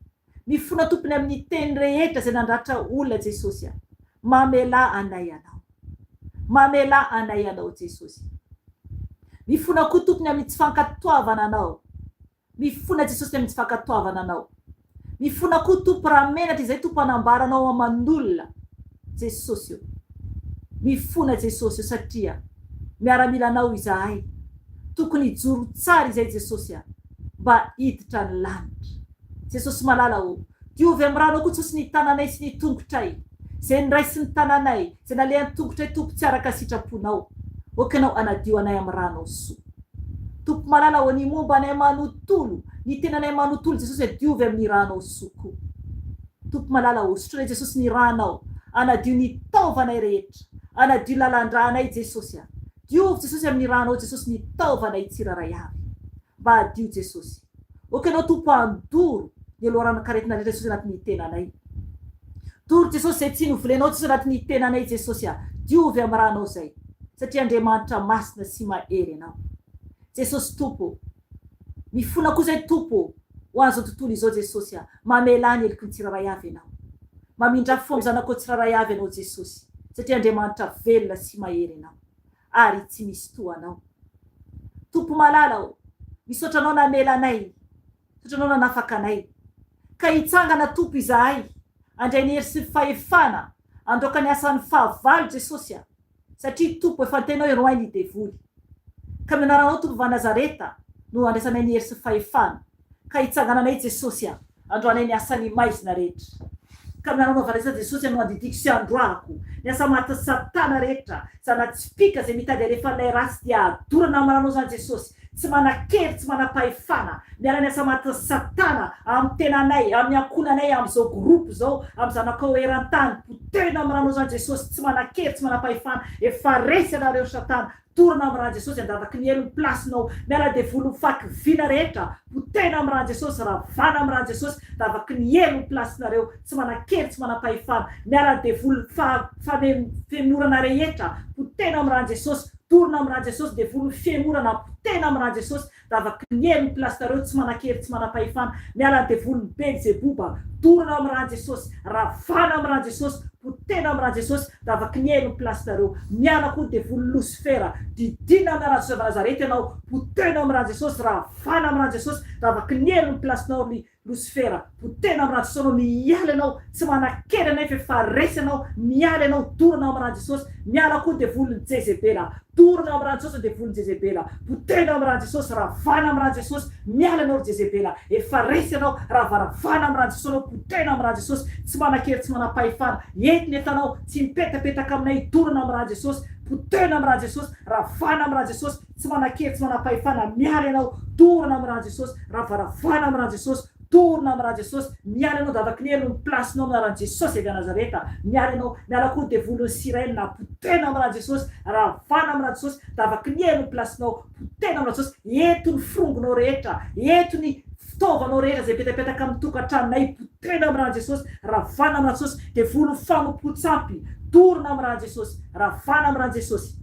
Mifona tompony amin'ny teny rehetra zay nandratra olona Jesosy. Mamela anay anao. Mamela anay anao Jesosy. Mifona koa tompony amin'ny tsy fankatoavana anao. Mifona Jesosy amin'ny tsy fankatoavana anao. Mifona koa tompo raha menatra izay tompo anambaranao aman'olona Jesosy. Mifona Jesosy satria miaramila anao izahay. Tokony hijoro tsara izay Jesosy mba hiditra ny lanitra. Jesosy malala o. Diovy amin'ny rano koa Jesosy ny tananay sy ny tongotray. Zay niraisy ny tananay, zay nalehan'ny tongotray tompo tsy araka sitraponao. Okanao anadio anay amin'ny rano soa. Tompo malala o, ny momba anay manotolo, ny tenanay manotolo Jesosy diovy amin'ny rano soa koa. Tompo malala o, sotranay Jesosy ny ranao, anadio ny taovanay rehetra, anadio lalandranay Jesosy. Diovy Jesosy amin'ny rano Jesosy ny taovanay tsiraray avy. Mba adio Jesosy. Okanao tompo andoro ny loharana karetina rehetra Jesosy anatin'ny tenanay. Doro Jesosy zay tsy novolenao Jesosy anatin'ny tenanay Jesosy. Diovy amin'ny ranao zay. Satria Andriamanitra masina sy mahery anao. Jesosy tompo. Mifona koa zay tompo ho an'izao tontolo izao Jesosy. Mamela ny heliko ny tsiraray avy anao. Mamindra fo amin'ny zanako tsiraray avy anao Jesosy. Satria Andriamanitra velona sy mahery anao. Ary tsy misy toanao. Tompo malala o. Misaotra anao namela anay. Misaotra anao nanafaka anay. Ka hitsangana tompo izahay. Andray ny hery sy fahefana. Androaka ny asan'ny fahavalo Jesosy. Satria tompo efa tenao iroainy ny devoly. Ka minaranao tompo va Nazareta no andraisanay ny hery sy fahefana. Ka hitsangana anay Jesosy. Androanay ny asan'ny maizina rehetra. ka nananaovana izay Jesosy amin'ny andidiko sy androako. Ny asa maty Satana rehetra, zanatsipika zay mitady alefa ilay rasy dia adorana manao zany Jesosy. Tsy manan-kery, tsy manam-pahefana. Miala ny asa maty Satana amin'ny tenanay, amin'ny ankonanay, amin'izao groupe zao, amin'ny zanakao eran-tany. Potehina amin'ny ranao zany Jesosy, tsy manan-kery, tsy manam-pahefana. Efa resy anareo Satana. Torona amin'ny raha Jesosy andavaky ny elo ny plasinao. Miala devoly faky vina rehetra. Potehina amin'ny raha Jesosy, ravana amin'ny raha Jesosy, davaky ny elo ny plasinareo. Tsy manan-kery, tsy manam-pahefana. Miala devoly femorana rehetra. Potehina amin'ny raha Jesosy. Torona amin'ny raha Jesosy, devoly femorana. Potehina amin'ny raha Jesosy, davaky ny elo ny plasinareo. Tsy manan-kery, tsy manam-pahefana. Miala devoly Beelzebouba. Torona amin'ny raha Jesosy, ravana amin'ny raha Jesosy. Potehina amin'ny raha Jesosy, davaky ny elo ny plasinareo. Miala koa devoly Lucifera. Didina amin'ny raha Jesosy Nazareta ianao. Potehina amin'ny raha Jesosy, ravana amin'ny raha Jesosy, davaky ny elo ny plasinao ny Lucifera. Potehina amin'ny raha Jesosy ianao, miala ianao, tsy manan-kery anay fa resy ianao, miala ianao, torona amin'ny raha Jesosy. Miala koa devoly Jezebela. Torona amin'ny raha Jesosy devoly Jezebela. Potehina amin'ny raha Jesosy, ravana amin'ny raha Jesosy, miala ianao Jezebela. Efa resy ianao, ravana amin'ny raha Jesosy ianao, potehina amin'ny raha Jesosy, tsy manan-kery, tsy manam-pahefana. Entiny etanao, tsy mipetapetaka aminay, torona amin'ny raha Jesosy. Potehina amin'ny raha Jesosy, ravana amin'ny raha Jesosy, tsy manan-kery, tsy manam-pahefana. Miala ianao, torona amin'ny raha Jesosy, ravana amin'ny raha Jesosy. Torona amin'ny raha Jesosy, miala ianao davaky ny elo ny plasinao amin'ny raha Jesosy avy a Nazareta. Miala ianao, miala koa devoly Siraina. Potehina amin'ny raha Jesosy, ravana amin'ny raha Jesosy, davaky ny elo ny plasinao. Potehina amin'ny raha Jesosy, eto ny frongonao rehetra, eto ny fitaovanao rehetra zay petapetaka amin'ny tokantranonay. Potehina amin'ny raha Jesosy, ravana amin'ny raha Jesosy, devoly fanompo-tsampy. Torona amin'ny raha Jesosy, ravana amin'ny raha Jesosy.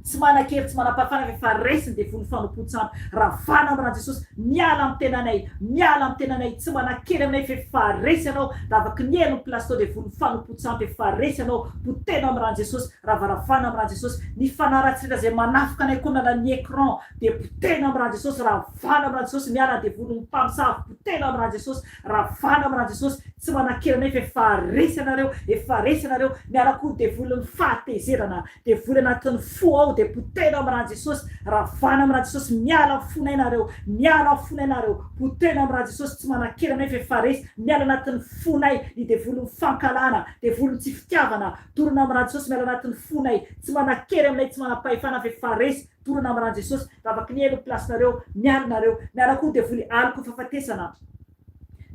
Tsy manan-kery, tsy manam-pahefana, efa resy ny devoly fanompo-tsampy. Ravana amin'ny raha Jesosy, miala amin'ny tenanay, miala amin'ny tenanay, tsy manan-kery aminay fa efa resy ianao, davaky ny elo ny plasinao devoly fanompo-tsampy. Efa resy ianao, potehina amin'ny raha Jesosy, ravana amin'ny raha Jesosy. Ny fanaratsirana zay manafika anay koa ny écran, de potehina amin'ny raha Jesosy, ravana amin'ny raha Jesosy. Miala devoly ny mpamosavy, potehina amin'ny raha Jesosy, ravana amin'ny raha Jesosy. Tsy manan-kery anay fa efa resy anareo, efa resy anareo. Miala koa devoly ny fahatezerana, devoly anatin'ny fo ao, de potehina amin'ny raha Jesosy, ravana amin'ny raha Jesosy. Miala fonay nareo, miala fonay nareo, potehina amin'ny raha Jesosy. Tsy manan-kery anay fa efa resy. Miala anatin'ny fonay ny devoly ny fankalana, devoly ny tsy fitiavana. Torona amin'ny raha Jesosy, miala anatin'ny fonay, tsy manan-kery aminay, tsy manam-pahefana fa efa resy. Torona amin'ny raha Jesosy, davaky ny elo ny plasinareo. Miala nareo, miala koa devoly aliko fahafatesana.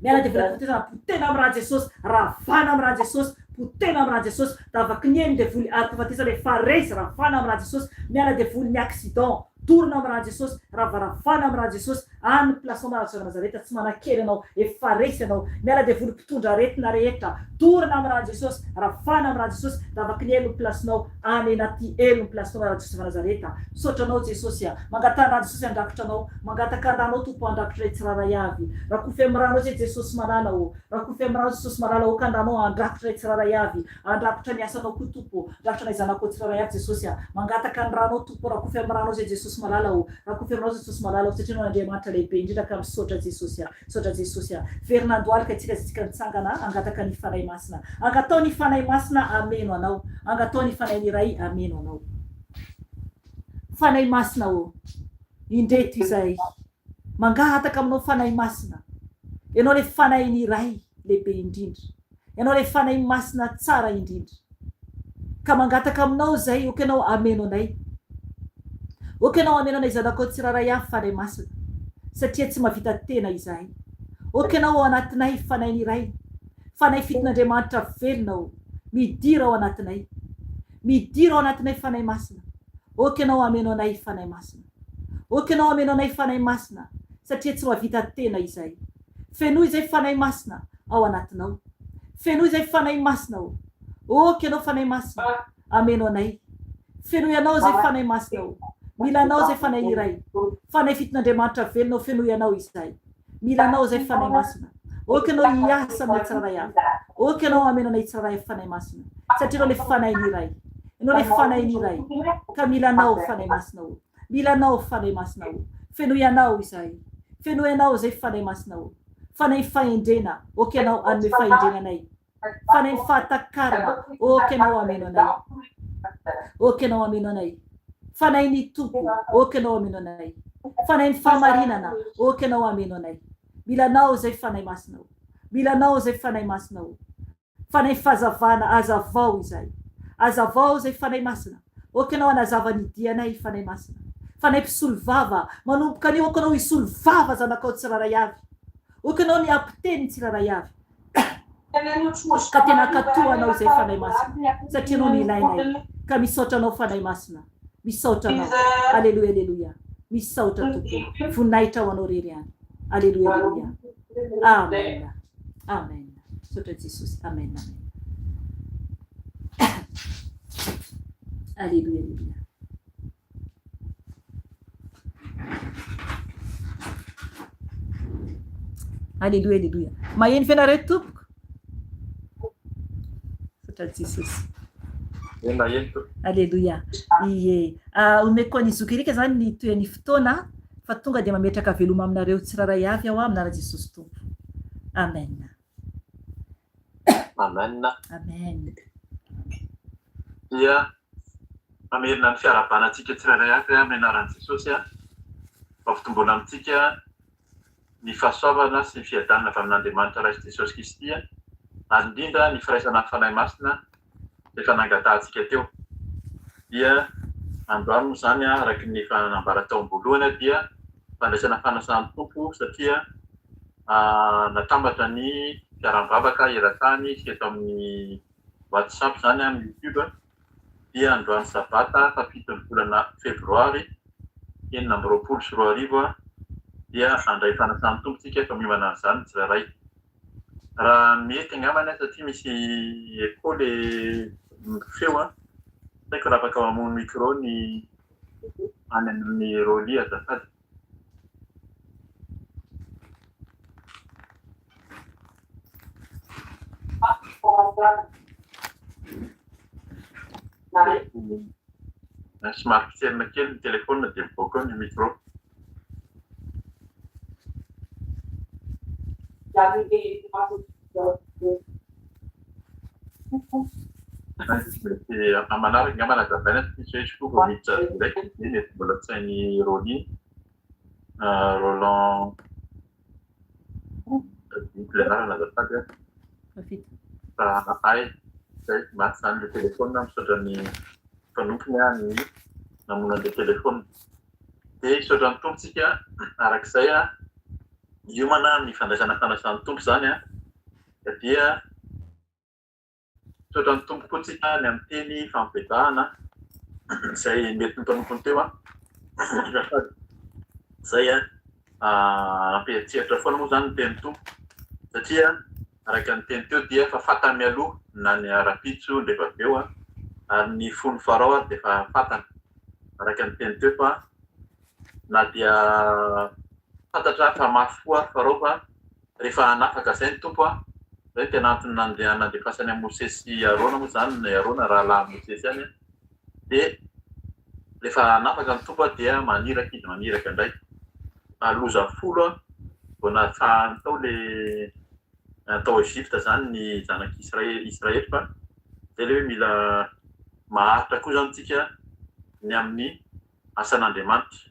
Miala devoly fahafatesana, potehina amin'ny raha Jesosy, ravana amin'ny raha Jesosy. Potehina amin'ny raha Jesosy, davaky ny elo devoly aliko fahafatesana. Efa resy, ravana amin'ny raha Jesosy. Miala devoly ny accident. Torona amin'ny raha Jesosy, ravana amin'ny raha Jesosy. Any plasinao amin'ny Nazareta, tsy manan-kery ianao, efa resy ianao. Miala devoly mpitondra aretina rehetra. Torona amin'ny raha Jesosy, ravana amin'ny raha Jesosy, davaky ny elo ny plasinao. Any anaty elo ny plasinao raha Jesosy Nazareta. Sotranao Jesosy, mangatana raha Jesosy andrakotranao, mangataka andanao tompo andrakotra tsiraray avy. Raha koa femranao zay Jesosy malala o, raha koa femranao Jesosy malala o, kandanao andrakotra tsiraray avy, andrakotra ny asanao koa tompo, andrakotra ny zanako tsiraray avy Jesosy. Mangataka andranao tompo, raha koa femranao zay Jesosy malala o, raha koa femranao Jesosy malala o, satria no Andriamanitra lehibe indrindra ka misaotra Jesosy, sotra Jesosy. Ferinando alika itsika nitsangana, angataka ny fanahy masina, angatao ny fanahy masina, ameno anao, angatao ny fanahy ny iray, ameno anao. Fanahy masina o, indreto izay, mangataka aminao fanahy masina, ianao le fanahy ny iray lehibe indrindra, ianao le fanahy masina tsara indrindra, ka mangataka aminao zay, oka ianao ameno anay, oka ianao ameno anay zanakao tsiraray avy fanahy masina, satria tsy mahavita tena izahay. Oka ianao ao anatinay fanahy ny iray, fanahy fitin'Andriamanitra velona o, midira ao anatinay, midira ao anatinay fanahy masina. Oka ianao ameno anay fanahy masina, oka ianao ameno anay fanahy masina, satria tsy mahavita tena izahay. Fenoy izay fanahy masina ao anatinao, fenoy izay fanahy masina o. Oka ianao fanahy masina, ameno anay, fenoy anao izay fanahy masina o. Milanao zay fanahy iray, fanahy fitin'Andriamanitra velona o, fenoy anao izahay. Milanao zay fanahy masina, oka ianao hiasa amin'ny tsiraray avy, oka ianao ameno anay tsiraray fanahy masina, satria ianao le fanahy ny iray, ianao le fanahy ny iray, ka milanao fanahy masina o, milanao fanahy masina o. Fenoy anao izahay, fenoy anao zay fanahy masina o, fanahy fahendrena, oka ianao anome fahendrena anay, fanahy fahatakarana, oka ianao ameno anay, oka ianao ameno anay. Fanahy ny tompo, oka ianao ameno anay, fanahy ny fahamarinana, oka ianao ameno anay. Milanao zay fanahy masina o, milanao zay fanahy masina o. Fanay fahazavana, azavao izay. Azavao zay fanay masina. Oka anao anazava ny dianay fanay masina. Fanay mpisolo vava, manomboka anio oka anao hisolo vava zanakao tsiraray avy. Oka anao ny ampiteny tsiraray avy. Ka tena katoanao izay fanay masina. Satria anao nilainay. Ka misaotra anao fanay masina. Misaotra anao. Aleluia, aleluia. Misaotra tompoko. Voninahitra ho anao rery any. Aleluia, aleluia. Amen. Amen. Misaotra Jesosy. Amen, amen. Aleluia, aleluia. Aleluia, aleluia. Maheno fianareo tompoko. Misaotra Jesosy. Aleluia. Ie. Omeko ny zokirika zany ny toy ny fotoana fa tonga dia mametraka veloma aminareo tsiraray avy aho aminara Jesosy tompo. Amen. Amen. Amen. Ia mamerina ny fiarabanantsika tsiraray avy amin'ny anaran'i Jesosy mampitombona amintsika ny fahasoavana sy ny fiadanana avy amin'Andriamanitra Ray Jesosy Kristy ary indrindra ny firaisana ny fanahy masina efa nangatahantsika teo. Dia androany moa zany araka ny efa nambara tao am-boalohany dia fandraisana fanasan'ny tompo satria natambatra ny fiaram-babaka eran-tany sy eto amin'ny WhatsApp zany amin'ny YouTube dia androany sabata fafitony volana febroary 2024 dia andray fanasan'ny tompotsika efa miomana an'izany tsiraray. Raha mety angambany satria misy ekôly feo saiko raha afaka mamono micro ny any amin'ny Roli azafady. Somary piserina kely ny telefônina dia mivoaka ny micro. Amanaraka angambany azavaina tsy misy hoe miditra ndraiky dia mety mbola tsy hainy Roli Roland Lenarana azafady ay zay maty zany le telefônina misaotra ny mpanompony ny namono an'le telefônina. Dia misaotra ny tompotsika arak'izay miomana ny fandraisana fanasan'ny tompo zany dia misaotra ny tompo koa tsika ny amin'ny teny fampibedahana izay mety nmpanompony teo zay ampiatsihatra foana moa zany ny teny tompo satria araka ny teny teo dia efa fatany mialoha na ny ara-pitso ndefa avy eo ary ny fony farao dia efa fatana araka ny teny teo fa na dia fantatra fa mafoa farao fa rehefa hanafaka zay ny tompo zay tena antony nandefasany amin'ny Mosesy Arona moa zany ny Arona raha lahy Mosesy any dia rehefa hanafaka ny tompo dia maniraka izy maniraka indray loza folo vao natsahany tao le tao Egypte zany ny zanaky Israely fa zay le hoe mila maharitra koa zany tsika ny amin'ny asan'Andriamanitra.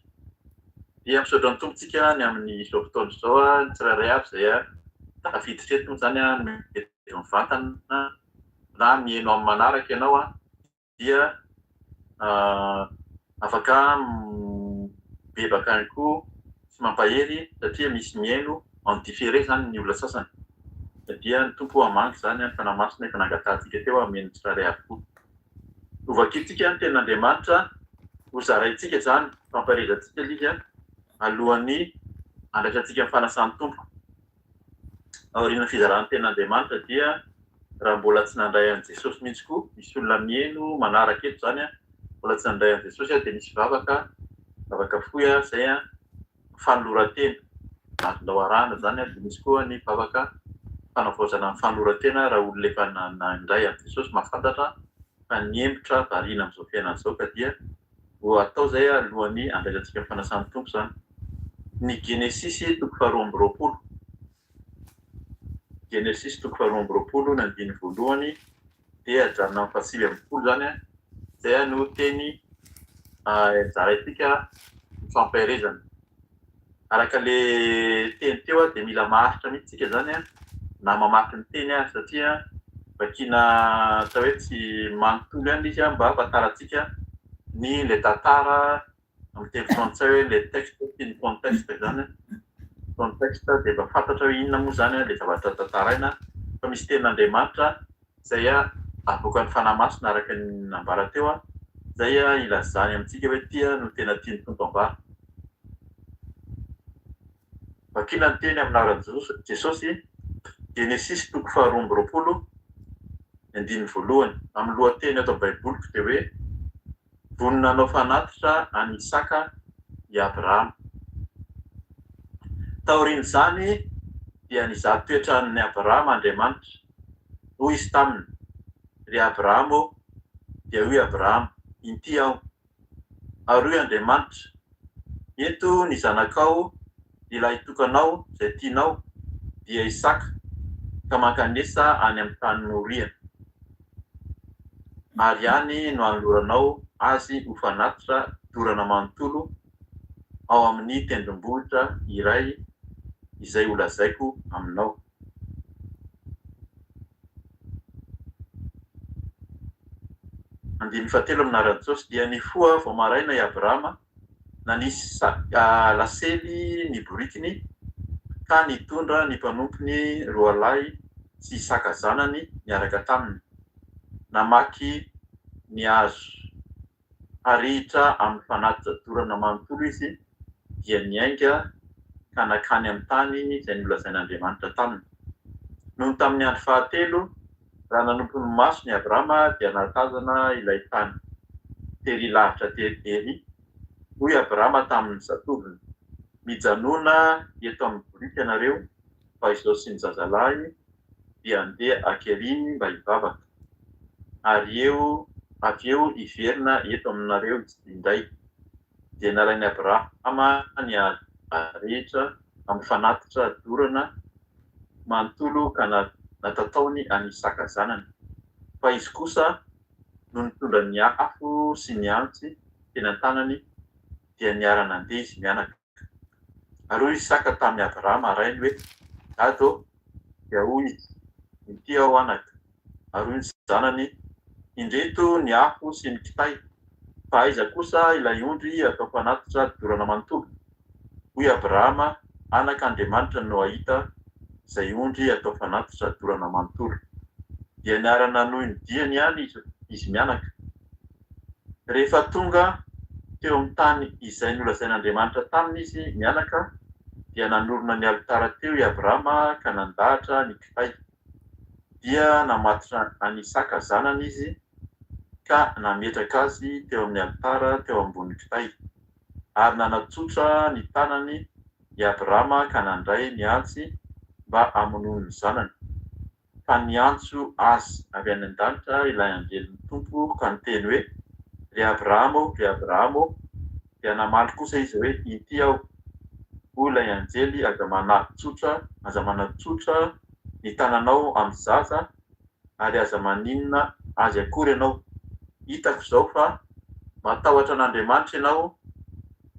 Dia misaotra ny tompotsika ny amin'ny izao fotoana izao ny tsirairay avy zay tafiditra eto zany mety mivantana na mihaino amin'ny manaraka ianao dia afaka bebaka any koa sy mampahery satria misy mihaino en différé zany ny olona sasany. Dia ny tompo hamangy zany ny fanahy masina efa nangatahantsika teo amin'ny tsirairay avy koa. Ovakitsika ny tenin'Andriamanitra ho zaraintsika zany famparezatsika izy alohan'ny andraisantsika ny fanasan'ny tompo. Aorian'ny fizaran'ny tenin'Andriamanitra dia raha mbola tsy nandray an'i Jesosy mihitsy koa misy olona mihaino manaraka eto zany mbola tsy nandray an'i Jesosy dia misy vavaka fohy zay fanoloran-tena azondao arahana zany dia misy koa ny vavaka fanavaozana ny fanoloran-tena raha olona efa nandray an'i Jesosy mahafantatra fa niembotra variana amin'izao fiainana izao ka dia ho atao zay alohan'ny andraisantsika ny fanasan'ny tompo zany. Ny Genesisy toko faharoa amby roapolo. Genesisy toko faharoa amby roapolo ny andiny voalohany dia ajanona amin'ny fahasivy amby folo zany zay no teny zaraintsika mifampaherezana. Araka le teny teo dia mila maharitra mihitsy tsika zany na mamaky ny teny satria Vakina atao hoe tsy manontolo ihany izy mba ahafantarantsika ny le tantara amin'ny teny frantsay hoe le texte ny contexte zany. Contexte dia mba fantatra hoe inona moa zany le zavatra tantaraina fa misy tenin'Andriamanitra izay avoaka ny fanahy masina araka ny nambara teo izay ilazany amintsika hoe tia no tena tiany Tompo am-bary. Vakina ny teny amin'ny anaran'i Jesosy Genesis 2:20 andininy voalohany amin'ny lohateny ato baiboliko dia hoe voninanao fanatitra any Isaka i Abrahama. Taorian'izany dia nizaha toetran'ny Abrahama Andriamanitra hoy izy taminy ry Abrahama dia hoy Abrahama inty aho ary hoy Andriamanitra eto ny zanakao ilay tokanao izay tianao dia Isaka ka mankanesa any amin'ny tany Moria ary any no anoloranao azy ho fanatitra dorana manontolo ao amin'ny tendrombohitra iray izay holazaiko aminao. Andininy fahatelo amin'ny anaran'i Jesosy dia nifoha vao maraina i Abrahama nanisy lasely ny borikiny ka nitondra ny mpanompony roalahy sy Isaka zanany niaraka taminy. Namaky ny hazo arihitra amin'ny fanatitra dorana manontolo izy dia niainga ka nakany amin'ny tany izay nolazain'Andriamanitra taminy. Noho tamin'ny andro fahatelo raha nanompo ny maso ny Abrahama dia nahatazana ilay tany tery lavitra tery hoy Abrahama tamin'ny zatoviny mijanona eto amin'ny boriky ianareo fa izao sy ny zazalahy dia andeha akeriny mba hivavaka ary avy eo hiverina eto aminareo indray. Dia nalain'i Abrahama ny arehitra amin'ny fanatitra dorana manontolo ka natataony any Isaka zanany. Fa izy kosa no nitondra ny afo sy ny antsy teny an-tanany dia niara nandeha izy mianaka. Ary hoy Isaka tamin'ny Abrahama rainy hoe dado dia hoy izy inty aho anaka. Ary hoy ny zanany indreto ny afo sy ny kitay fa aiza kosa ilay ondry atao fanatitra dorana manontolo. Hoy Abrahama anak'Andriamanitra no ahita izay ondry atao fanatitra dorana manontolo. Dia niara nanohy ny diany ihany izy mianaka. Rehefa tonga teo amin'ny tany izay nolazain'Andriamanitra taminy izy mianaka dia nanorona ny alitara teo i Abrahama ka nandahatra ny kitay. Dia namatotra any Isaka zanany izy ka nametraka azy teo amin'ny alitara teo ambony kitay ary nanatsotra ny tanany i Abrahama ka nandray ny antsy mba hamonoana ny zanany. Fa niantso azy avy any an-danitra ilay angelin'ny Tompo ka niteny hoe ry Abrahama, ry Abrahama. Dia namaly kosa izy hoe inty aho. Hoy ilay anjely aza manatsotra ny tananao amin'ny zaza ary aza maninona azy akory ianao. Hitako izao fa matahotra an'Andriamanitra ianao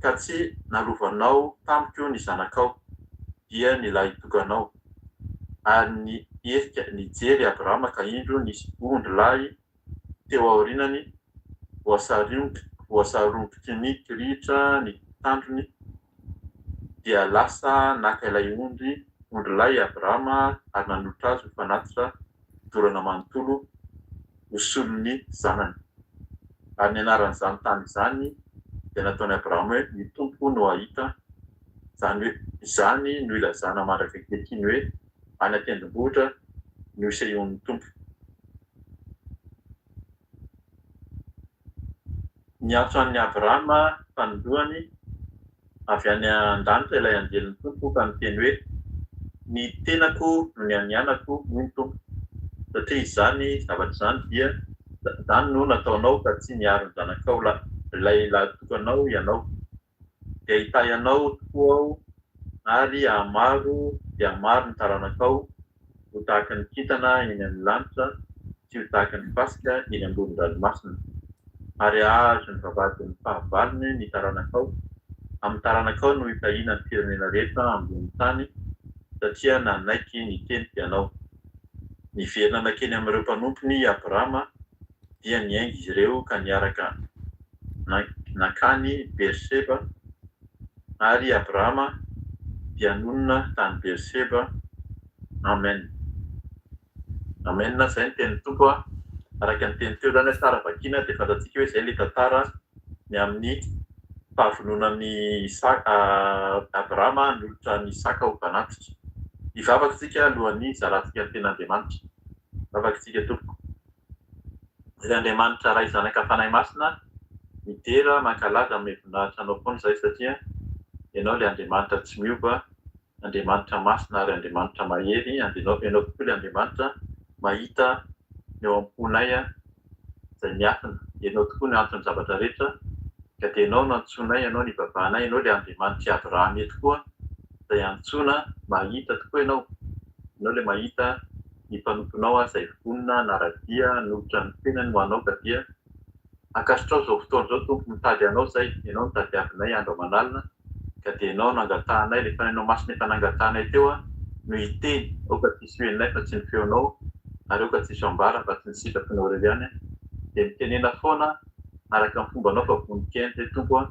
ka tsy nalovanao tamiko ny zanakao dia nilay tokanao. Ary nijery Abrahama ka indro nisy ondry lahy teo aorinany voasaroboky ny kirihitra ny tandrony dia lasa naka ilay ondry lahy Abrahama ary nanolotra azy ho fanatitra dorana manontolo ho solon'ny zanany. Ary ny anaran'izany tany izany dia nataony Abrahama hoe ny Tompo no ahita, izany hoe izany no ilazana mandraka ankehitriny hoe any an-tendrombohitra no isehon'ny Tompo. Niantso an'ny Abrahama fanoloany avy any an-danitra ilay anjelin'ny Tompo ka niteny hoe ny tenako no ny anyanako hoy ny Tompo. Satria izany zavatra izany dia izany no nataonao ka tsy niaro ny zanakao ilay tokanao ianao. Dia hita ianao tokoa aho ary hamaro dia hamaro ny taranakao ho tahaka ny kintana eny amin'ny lanitra sy ho tahaka ny fasika eny ambony ranomasina. Ary ahazo ny vavahady ny fahavalony ny taranakao. Amin'ny taranakao no hitahiana ny firenena rehetra ambony tany satria nanaiky ny teniko ianao. Niverina kely amin'ireo mpanompony Abrahama dia niainga izy ireo ka niaraka nakany Berseba ary Abrahama dia nonina tany Berseba. Amen. Amen. Zay ny tenin'ny Tompo a. Araka ny teny teo zany tsara vakiana dia fantatsika hoe zay le tantara ny amin'ny fahavononan'ny Abrahama nolotra ny Isaka ho mpanatitra. Hivavaka tsika alohan'ny zarantsika ny ten'Andriamanitra. Vavaka tsika tompoko. Ilay Andriamanitra ray zanaka fanahy masina midera mankalaza amin'ny voninahitra anao foana zay satria ianao le Andriamanitra tsy miova, Andriamanitra masina ary Andriamanitra mahery. Ianao kokoa le Andriamanitra mahita eo am-ponay zay miafina. Ianao tokoa ny antony zavatra rehetra ka dia ianao no antsonay, ianao ny babanay, ianao le Andriamanitra Abraham eto koa zay antsona mahita tokoa ianao. Ianao le mahita ny mpanomponao zay vonona naradia nolotra ny tenany ho anao ka dia akasitrao zao fotoana zao Tompo mitady anao zay. Ianao mitady avinay andro aman'alina ka dia ianao nangatahanay le fanainao masina efa nangatahanay teo no hiteny aoka tsisy hoeninay fa tsy ny feonao ary aoka tsisy ambara fa tsy ny sitraponao irery ihany dia mitenena foana araka ny fombanao fa voninkaina zay Tompo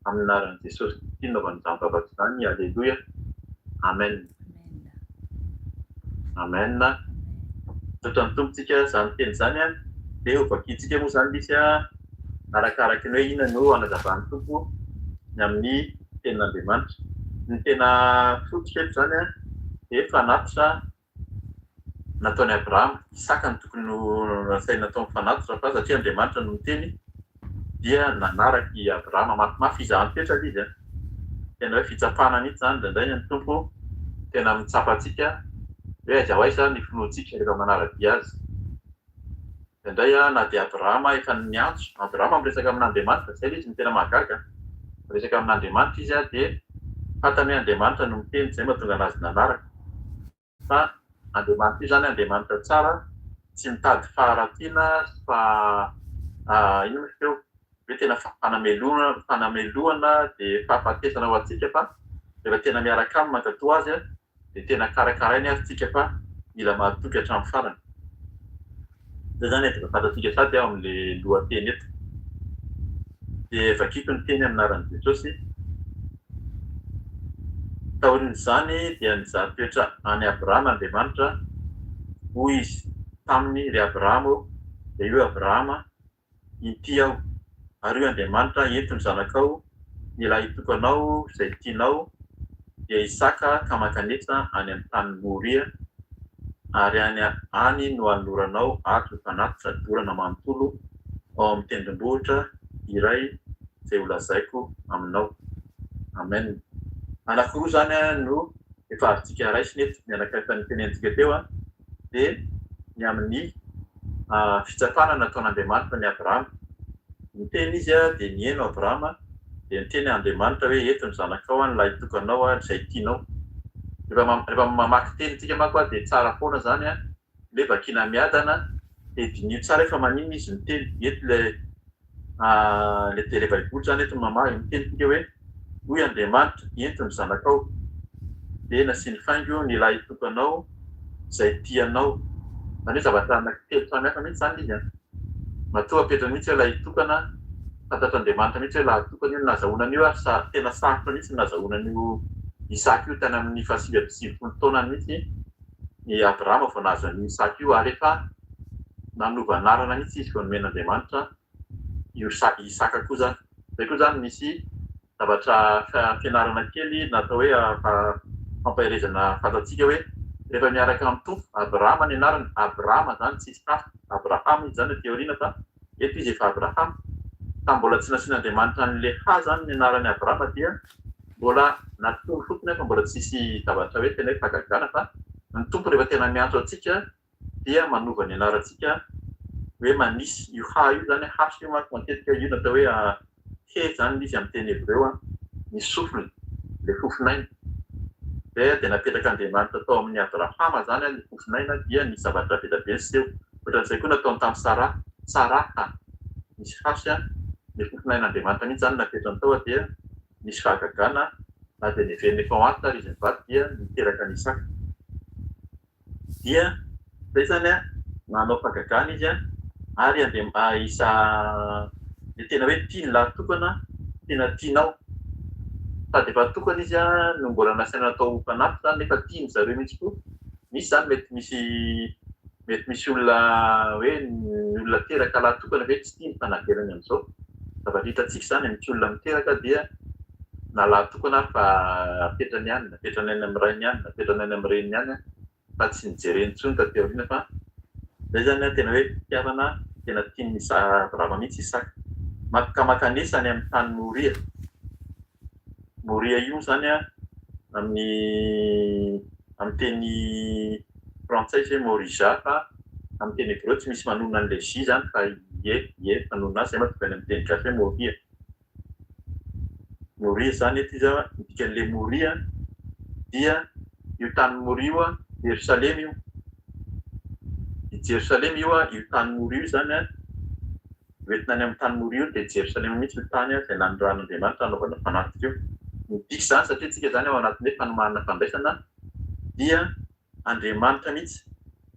amin'ny anaran'i Jesosy Kristy naovan'izany vavaka izany. Alleluia. Amen. Amen. Totran'ny tompontsika izany teny izany dia hovakintsika moa izany misy arakaraky ny hoe inona no anazavan'ny Tompo ny amin'ny tenin'Andriamanitra. Ny tena fototra eto izany dia fanatitra nataony Abrahama. Isaka ny tokony nasaina natao mifanatitra fa satria Andriamanitra no miteny dia nanaraky Abrahama mafimafy izany toetra izy. Tena hoe fitsapana an'ity izany indraindray ny Tompo tena mitsapa antsika hoe aiza ho aiza ny finoantsika rehefa manaradia azy. Indraindray na dia Abrahama efa niantso, Abrahama miresaka amin'Andriamanitra, zay izy ny tena mahagaga. Miresaka amin'Andriamanitra izy dia fantany hoe Andriamanitra no miteny, zay mahatonga anazy nanaraka. Fa Andriamanitra io zany Andriamanitra tsara, tsy mitady faharatiana fa ino moa feo hoe tena fanamelohana dia fahafatesana ho antsika fa rehefa tena miaraka aminy mankatoa azy dia tena karakarainy ary tsika fa mila mahatoky hatramin'ny farany. Zay zany efa fantatsika sady ao amin'le lohateny eto. Dia vakiko ny teny amin'ny anaran'i Jesosy. Taorin'izany dia nizaha toetra any Abrahama Andriamanitra hoy izy taminy ry Abrahama dia io Abrahama ity aho ary io Andriamanitra entony zanakao ny lahy tokanao izay tianao dia Isaka ka mankanetsa any amin'ny tany Moria ary any no anoranao ato mpanatitra dorana manontolo ao amin'ny tendrombohitra iray izay holazaiko aminao. Amen. Anankiroa zany no efa azotsika raisiny eto ny anankiray ny tenentsika teo dia ny amin'ny fitsapana nataon'Andriamanitra ny Abrahama. Niteny izy dia nihaino Abrahama dia niteny Andriamanitra hoe eto ny zanakao ny lahy tokanao izay tianao. Rehefa mamaky tenintsika manko dia tsara foana zany le vakina miadana dia dinio tsara efa manino izy miteny eto le tele baiboly zany eto mamaky mitenytsika hoe hoy Andriamanitra eto ny zanakao dia nasiany faingo ny lahy tokanao izay tianao. Zany hoe zavatra anankitelo samihafa mihitsy zany izy. Matoa apetrany mihitsy hoe lahy tokana, fantatr'Andriamanitra mihitsy hoe lahy tokana io nazahoanan'io ary tena sarotra mihitsy nazahoanan'io Isaka io tany amin'ny fahasivy taona mihitsy ny Abrahama vao nahazo an'io Isaka io ary efa nanova anarana mihitsy izy vao nomen'Andriamanitra io Isaka koa zany. Zay koa zany misy zavatra fianarana kely natao hoe fampahirezana fantatsika hoe rehefa miaraka amin'ny Tompo, Abrahama ny anarany, Abrahama zany tsisy hafa, Abraham izy zany ny teoriana fa eto izy efa Abraham. Fa mbola tsy nasian'Andriamanitra an'le ha zany ny anarany Abrahama dia mbola natony fotony fa mbola tsisy zavatra hoe tena hoe fagagana fa ny Tompo rehefa tena miantso antsika dia manova ny anarantsika hoe manisy io ha io zany haso io manko matetika io natao hoe he zany izy amin'ny teny hebreo ny sofiny, le fofinaina. Dia napetraka Andriamanitra tao amin'ny Abrahama zany ny fofinaina dia ny zavatra be be seho. Ohatran'izay koa nataony tamin'ny Saraka misy hasy ny fofinain'Andriamanitra mihitsy zany napetrany tao dia misy fahagagana na dia neveriny efa ho antina ary izy mivady dia niteraka ny Isaka. Dia Zay zany nanao fagagana izy ary isa le tena hoe tiany lahatokana tena tianao sady efa tokana izy no mbola nasaina atao mpanampy zany nefa tiany zareo mihitsy koa. Misy zany mety misy olona hoe ny olona teraka lahatokana hoe tsy tiany fanaverany amin'izao. Zavatra hitantsika zany misy olona miteraka dia na lahatokana fa apetrany ihany, apetrany any amin'ny rainy ihany, apetrany any amin'ny reniny ihany fa tsy nijereny intsony taty aoriana fa zay zany tena hoe fitiavana tena tiany rava mihitsy Isaka. Makamakanesa any amin'ny tany Moria. Moria io zany amin'ny teny frantsay hoe Morija fa amin'ny teny hébreu tsy misy manonona an'ilay J zany fa ie manonona azy zay mahatonga any amin'ny teny gasy hoe Moria. Moria zany ety izy dikan'ilay Moria dia io tany Moria io Jerusalema io. I Jerusalema io io tany Moria io zany hoentina any amin'ny tany Moria io dia Jerusalema mihitsy io tany izay nanoran'Andriamanitra anaovana fanatitra io. Midika zany satria tsika zany ao anatin'ny hoe fanomanana fandraisana dia Andriamanitra mihitsy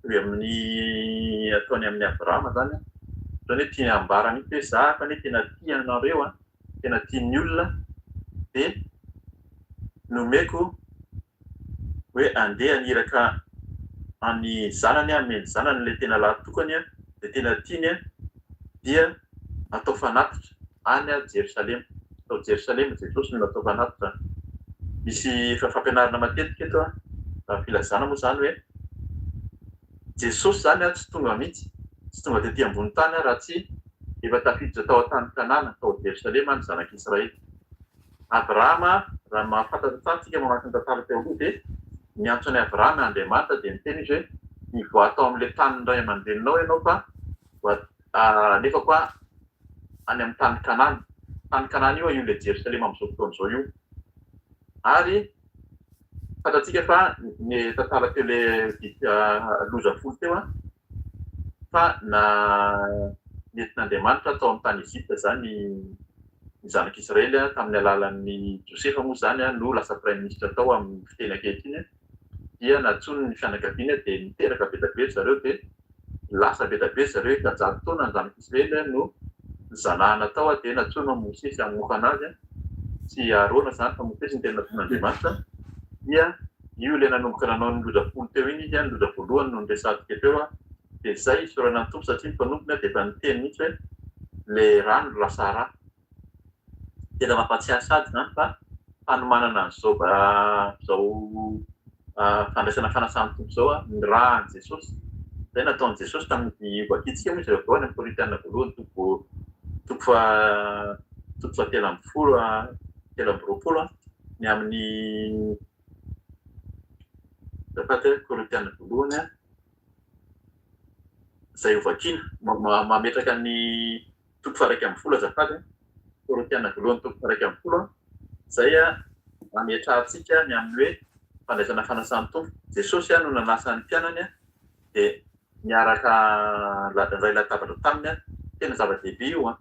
amin'ny ataony amin'ny Abrahama zany zany hoe tia ambara mihitsy hoe za fa ne tena tia anareo tena tian'ny olona dia nomeko hoe andeha aniraka any zanany ameny zanany le tena lahatokany dia tena tiany dia atao fanatitra any Jerusalema. Atao Jerusalema Jesosy no atao fanatitra. Misy fampianarana matetika eto filazana moa zany hoe Jesosy zany tsy tonga mihitsy, tsy tonga tetỳ ambony tany raha tsy efa tafiditra tao an-tany Kanana tao Jerusalema ny zanak'Israely. Abrahama raha mahafantatra tsara tsika mamaky ny tantara teo aloha dia miantso any Abrahama Andriamanitra dia miteny izy hoe mivoa atao amin'ilay tany ray aman-dreninao ianao fa nefa koa any amin'ny tany Kanana. Tany Kanana io io le Jerusalema amin'izao fotoana izao io. Ary fantatsika fa ny tantara teo le loza folo teo fa nentin'Andriamanitra tao amin'ny tany Ezipta zany ny zanak'Israely tamin'ny alalan'ny Josefa moa zany no lasa prime ministre tao amin'ny fiteny ankehitriny dia natsony ny fianakaviana dia niteraka be dia be zareo dia lasa be dia be zareo kajato taona ny zanak'Israely no zanahana tao dia natsoina Mosesy hamoaka anazy sy Arona zany fa Mosesy ny tena nataon'Andriamanitra dia io le nanomboka nanao ny loza folo teo iny izy ny loza voalohany no niresatika teo dia zay isorana ny tompo satria ny mpanompona dia efa niteny mihitsy hoe le rano lasa rà. Tena mampatsiahy sady zany fa fanomanana an'izao fandraisana fanasana tompo zao ny rahan'i Jesosy. Zay nataon'i Jesosy tamin'ny vakitsika moa izy ireo voalohany amin'ny Korintiana voalohany toko fahatelo amby roapolo ny amin'ny Korintiana voalohany zay ho vakiana mametraka ny toko faha 1 azafady Korintiana voalohany toko faha 1 zay ametrahantsika ny amin'ny hoe fandraisana fanasana tompo. Jesosy no nanasan'ny mpianany dia miaraka ray latabatra taminy tena zava-dehibe io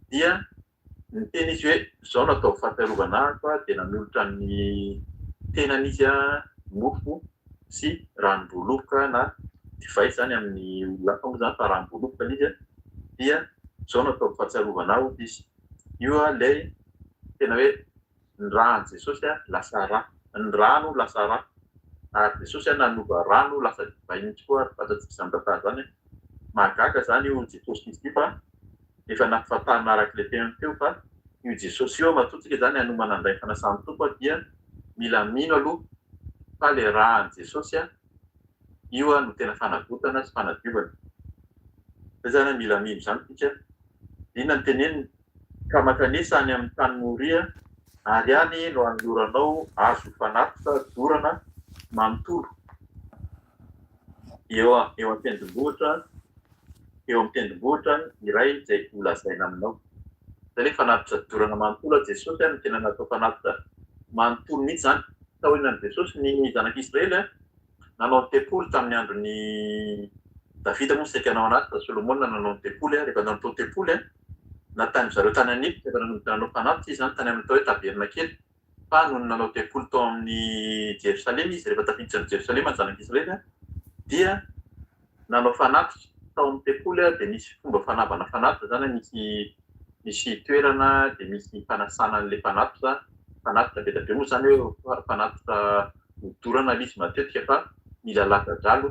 dia niteny izy hoe zao no atao fahatsiarovana ahy dia nanolotra ny tenan'izy mofo sy ranom-boaloboka na divay zany amin'ny olona moa zany fa ranom-boaloboka izy dia zao no atao fahatsiarovana ahy izy. Io ilay tena hoe ny rahan'i Jesosy lasa rà, ny rano lasa rà ary Jesosy nanova rano lasa divay mihitsy koa ary fantatsika izany tantara zany mahagaga zany io Jesosy Kristy fa efa nampifantahana araka ilay tenany teo fa io Jesosy io matoantsika zany hanomana andray fanasana tompo dia mila mino aloha fa le rahan'i Jesosy io no tena fanagotana sy fanadiovana. Zay zany mila mino zany tsika. Inona ny teneniny ka makanesa any amin'ny tany Moria ary any no anoranao azo fanatitra dorana manontolo eo amin'ny tendrombohitra iray izay holazaina aminao. Zay hoe fanatitra dorana manontolo Jesosy no tena natao fanatitra manontolo mihitsy zany. Tahorinan'i Jesosy ny zanak'Israely nanao ny tempolo tamin'ny andron'ny Davida moa saika nanao anazy fa Solomona nanao ny tempolo rehefa nanao tempolo natany zareo tany an'Egypte rehefa nanao fanatitra izy zany tany amin'ny tao hoe taberna kely fa no nanao tempolo tao amin'ny Jerusalema izy rehefa tafiditra ny Jerusalema ny zanak'Israely dia nanao fanatitra tao amin'ny sekoly dia misy fomba fanavana fanatitra zany misy toerana dia misy fanasana an'ilay fanatitra be dia be moa zany hoe fanatitra hodorana ilay izy matetika fa mila latsa-dralo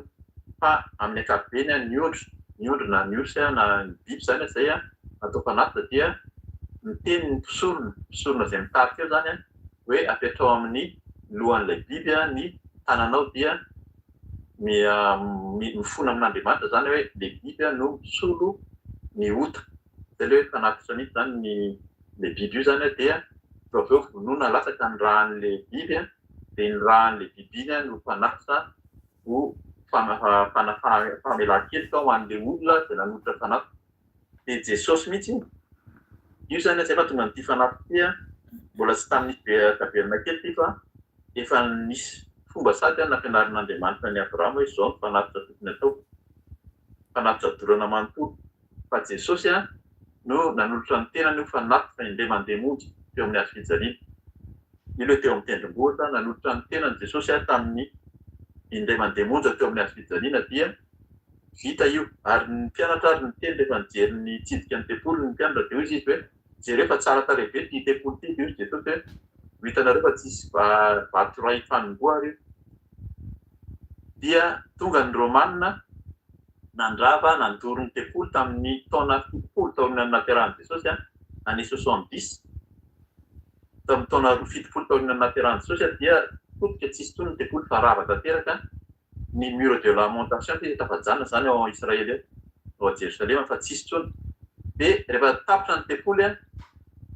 fa amin'ny ankapobeny ny ondry na ny osy na ny biby zany izay atao fanatitra dia miteny ny mpisorona izay mitarika eo zany hoe apetrao amin'ny lohan'ilay biby ny tananao dia mifona amin'Andriamanitra zany hoe le biby no misolo ny ota. Zay le hoe fanatitra nitsy zany le biby io zany dia avy eo vonoina lasaka ny rahan'le biby dia ny rahan'le biby iny no fanatitra ho famelan-keloka ho an'le olona izay nanolotra fanatitra. Dia Jesosy mihitsy io zany efa tonga n'ity fanatitra mbola tsy tamin'ny taverna kely ity fa efa nisy fomba sady nampianarin'Andriamanitra ny Abrahama hoe izao ny fanatitra tokony atao, fanatitra dorana manontolo. Fa Jesosy no nanolotra ny tenany ho fanatitra indray mandeha monja teo amin'ny hazo fijaliana. Io teo amin'ny tendrombohitra nanolotra ny tenany Jesosy tamin'ny indray mandeha monja teo amin'ny hazo fijaliana dia vita io. Ary ny mpianatra ary niteny rehefa nijery ny tsidika ny tempolo ny mpianatra dia hoy izy hoe jereo fa tsara tarehy be ity tempolo ity dia hoy Jesosy hoe hitanareo fa tsisy vato iray fanomboary io. Dia tonga ny Romanina nandrava nandoro ny tempolo tamin'ny taona 70 taona nahaterahan'i Jesosy année 70. Tamin'ny taona 70 taona nahaterahan'i Jesosy dia fototra tsisy tony ny tempolo fa rava tanteraka ny mur de lamentation dia tafajanona zany ao Israely ao Jerusalema fa tsisy tony. Dia rehefa tapitra ny tempolo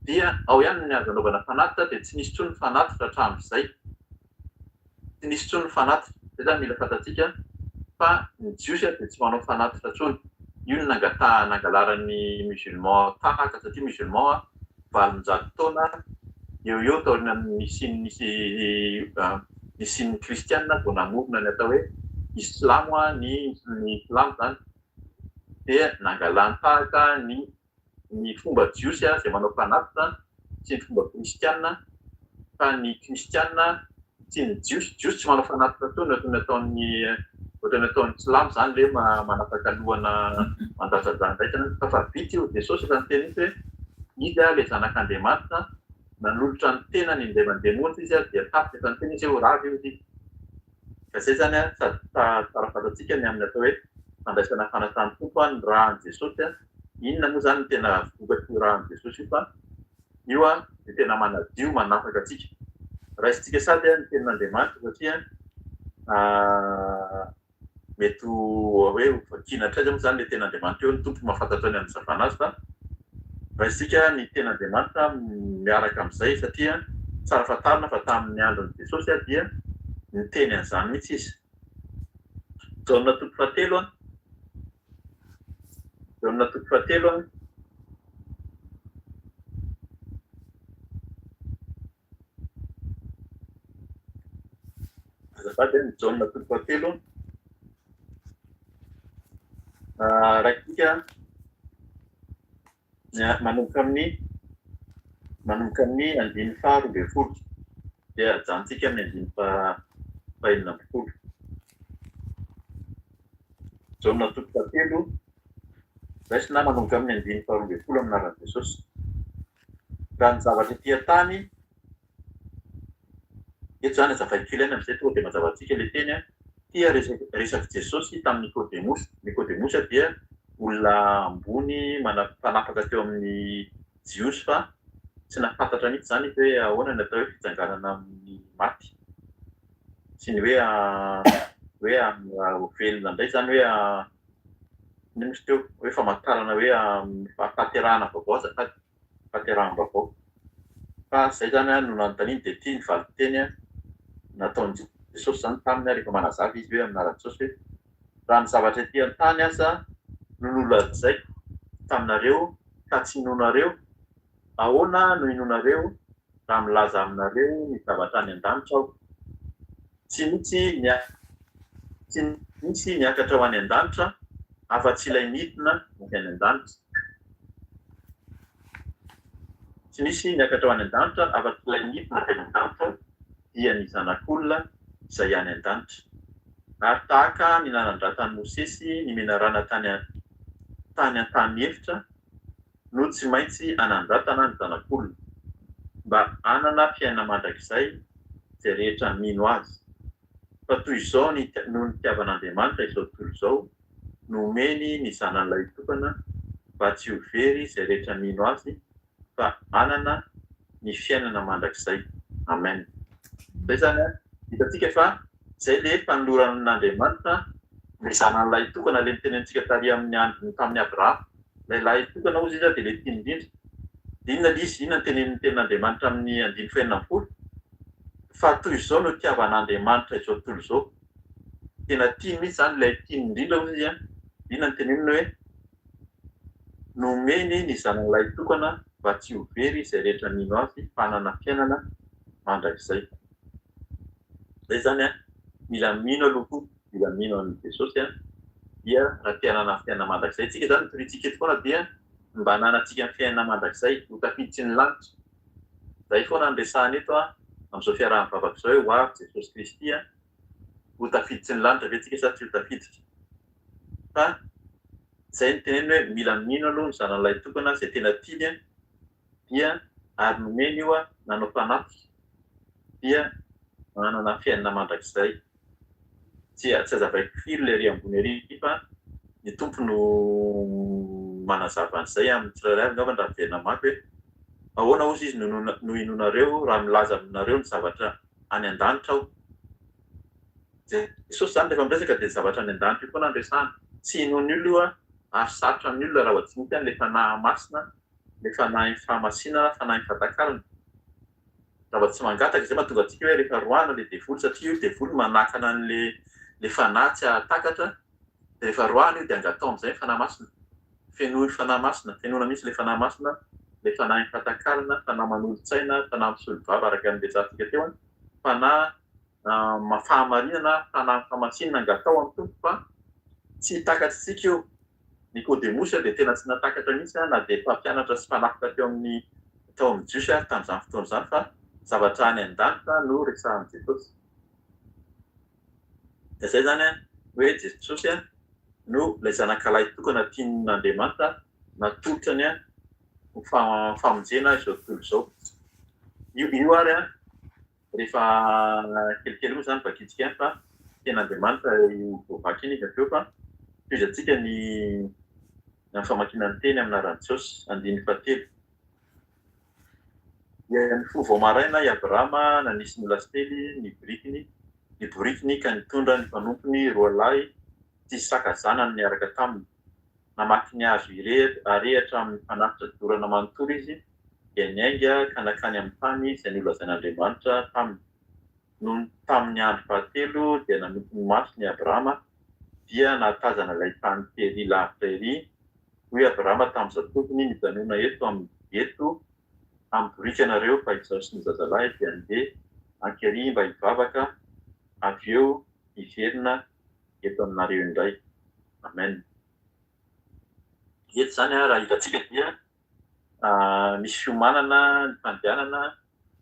dia ao ihany ny azo anaovana fanatitra dia tsy nisy tony fanatitra hatramin'izay. Tsy nisy tony fanatitra. Zay zany mila fantatsika fa ny jiosy dia tsy manao fanatitra intsony. Io no nangalaran'ny musulman tahaka satria musulman 700 taona eo taona nisian'ny kristianina vao namorona ny atao hoe islamo ny islam zany. Dia nangalany tahaka ny fomba jiosy izay manao fanatitra sy ny fomba kristianina fa ny kristianina sy ny jiosy tsy manao fanatitra intsony ohatrany ataon'ny islam zany le manapaka lohana mandratsa-drano ndraika fa vita io Jesosy efa niteny hoe izy le zanak'Andriamanitra nanolotra ny tenany indray mandeha monja izy dia tapitra efa niteny izy hoe ravy io izy. Izay zany sady tsara fantatsika ny amin'ny atao hoe fandraisana fanasany tompo ny rahan'i Jesosy inona moa zany tena vokatry rahan'i Jesosy io fa io dia tena manadio manafaka atsika. Raisitsika sady ny tenin'Andriamanitra satria mety hoe vakiana moa zany le tenin'Andriamanitra eo ny tompo mahafantatra ny an'izavana azy fa raisitsika ny tenin'Andriamanitra miaraka amin'izay satria tsara fatarina fa tamin'ny andron'i Jesosy dia niteny an'izany mihitsy izy. Jaona toko fahatelo azafady ny Jaona toko fahatelo raikitsika manomboka amin'ny andiny faha 12 dia ajantsika amin'ny andiny faha 11. Jaona toko fahatelo raisina manomboka amin'ny andiny faha 12 amin'ny anaran'i Jesosy. Raha ny zavatra ety an-tany eto zany azavaiko kely amin'izay tonga dia mazava antsika ilay teny tia resaky Jesosy tamin'ny Nikodemosy dia olona ambony mpanapaka teo amin'ny jiosy fa tsy nafantatra mihitsy zany hoe ahoana ny atao hoe fijanganana amin'ny maty sy ny hoe velona indray zany hoe nisy teo hoe famantarana hoe fahaterahana vaovao azafady fahateraham-baovao. Fa zay zany no nanontaniany dia tia ny valiteny nataon'i Jesosy zany taminy rehefa manazava izy hoe amin'ny anaran'i Jesosy hoe raha ny zavatra ety an-tany aza no nolazaiko taminareo ka tsy hinonareo, ahoana no hinonareo raha milaza aminareo ny zavatra any an-danitra aho. Tsy mitsy niakatra ho any an-danitra afa-tsy ilay midina ny any an-danitra. Tsy misy niakatra ho any an-danitra afa-tsy ilay midina ny any an-danitra dia ny zanak'olona izay any an-danitra. Ary tahaka ny nanandratan'i Mosesy ny menarana tany an-tany efitra no tsy maintsy anandratana ny zanak'olona mba hanana fiainana mandrakizay izay rehetra mino azy. Fa toy izao noho ny tiavan'Andriamanitra izao tontolo izao, nomeny ny zanan'ilay tokana mba tsy ho very izay rehetra mino azy, fa hanana ny fiainana mandrakizay. Amen. Zay zany hitantsika fa izay le fanoloran'Andriamanitra ny zanan'ilay tokana le nitenenitsika tamin'ny Abrahama. Ilay tokana ozy izy dia le tiany indrindra. Inona izy, inona ny tenin'Andriamanitra amin'ny 140? Fa toy izao no tiavan'Andriamanitra izao tontolo izao. Tena tiany mihitsy zany ilay tiany indrindra ozy izy. Inona ny tenenina hoe nomeny ny zanan'ilay tokana mba tsy ho very izay rehetra mino azy, fa hanana fiainana mandrakizay. Zay zany mila mino aloha, mila mino an'i Jesosy dia raha te hanana fiainana mandrakizay. Tsika zany torintsika eto foana dia mba hananantsika ny fiainana mandrakizay ho tafiditsy ny lanitra. Zay foana ny resahana eto amin'izao fiarahan'ny vavaka izao hoe ho avy Jesosy Kristy ho tafiditsy ny lanitra ve tsika sa tsy ho tafiditra. Fa zay ny tenenina hoe mila mino aloha ny zanan'ilay tokana izay tena tiany dia ary nomeny io nanao fanahy dia manana fiainana mandrakizay. Tsy azavaiko firy le ry ambony ery fa ny tompo no manazava an'izay amin'ny tsirairay avy angamba raha verina mafy hoe ahoana ozy izy no inonareo raha milaza aminareo ny zavatra any an-danitra aho. Jesosy zany rehefa miresaka dia zavatra any an-danitra io foana ny resahana. Tsy inon'ny olona ary sarotra ny olona raha tsy mity le fanahy masina, le fanahy fahamasinana, fanahy fatakarana. Raha tsy mangataka izay mahatonga antsika hoe rehefa roana le devoly, satria io devoly manakana le fanahy tsy atakatra, dia rehefa roana io dia angatao amin'izay fanahy masina. Fenoy fanahy masina, fenona mihitsy le fanahy masina, le fanahy fatakarana, fanahy manolo-tsaina, fanahy misolo vava araka ny resantsika teo, fanahy fahamarinana, fanahy fahamasinana angatao amin'ny tompo, fa tsy takatritsika io. Nikodemosy dia tena tsy natakatra mihitsy na dia mpampianatra sy mpanafika teo amin'ny Jiosy tamin'izany fotoana izany, fa zavatra any an-danitra no resahan'i Jesosy. Dia zay zany hoe Jesosy no ilay zanak'ilay tokana tian'Andriamanitra natolotra ny famonjena izao tontolo izao. Io ary rehefa kelikely moa zany vakitsika fa tian'Andriamanitra voavaky iny avy eo fa fizantsika ny famakiana ny teny amin'ny Jesosy 1:3. Ny fovao maraina i Abrahama nanisy ny lastely ny borikiny ka nitondra ny mpanompony roa lahy tsy saka zanany niaraka taminy. Namaky ny hazo arehatra amin'ny fanafitra dorana manontolo izy dia niainga ka nakany amin'ny tany izay nolazain'Andriamanitra taminy. Nohony tamin'ny andro fahatelo dia nanompo ny maso ny Abrahama dia nahatazana ilay tany tery lavitra ery. Hoy Abrahama tamin'izao tokony mijanona eto amin'ny borika anareo fa izaho sy ny zazalahy dia andeha ankery mba hivavaka avy eo hiverina eto aminareo indray. Amen. Eto zany raha hitantsika dia misy fiomanana ny fandehanana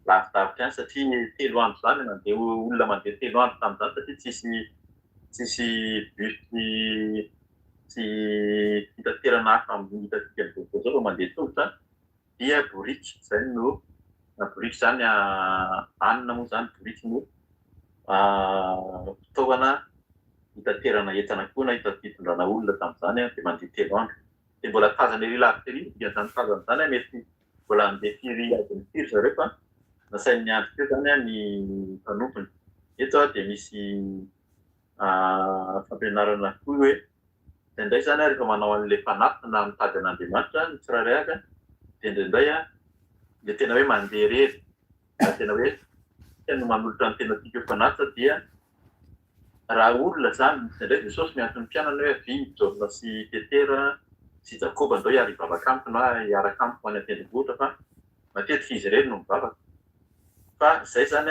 lavidavitra any satria 3 andro zany nandeha olona mandeha 3 andro tamin'izany satria tsisy bus sy fitaterana hafa amin'ny hitantsika amin'izao zao mandeha tongotra dia boriky. Zay no boriky zany anina moa zany boriky no fitaovana hitaterana entana koa na hitondrana olona tamin'izany dia mandeha 3 andro. Dia mbola tazana ery lavitra ery dia zany tazana zany mety mbola andeha firy adiny firy zareo fa nasain'ny andro teo zany ny mpanompony. Eto dia misy fampianarana koa hoe dia indray zany rehefa manao an'ilay fanafika na mitady an'Andriamanitra ny tsirairay avy dia indraindray dia tena hoe mandeha rery, tena hoe tena manolotra ny tena tiako fanafika dia raha olona zany indray Jesosy miantony mpianana hoe vy Jona sy Petera sy Jakoba andao hiara hivavaka amiko na hiaraka amiko any an-tendrombohitra fa matetika izy irery no mivavaka. Fa zay zany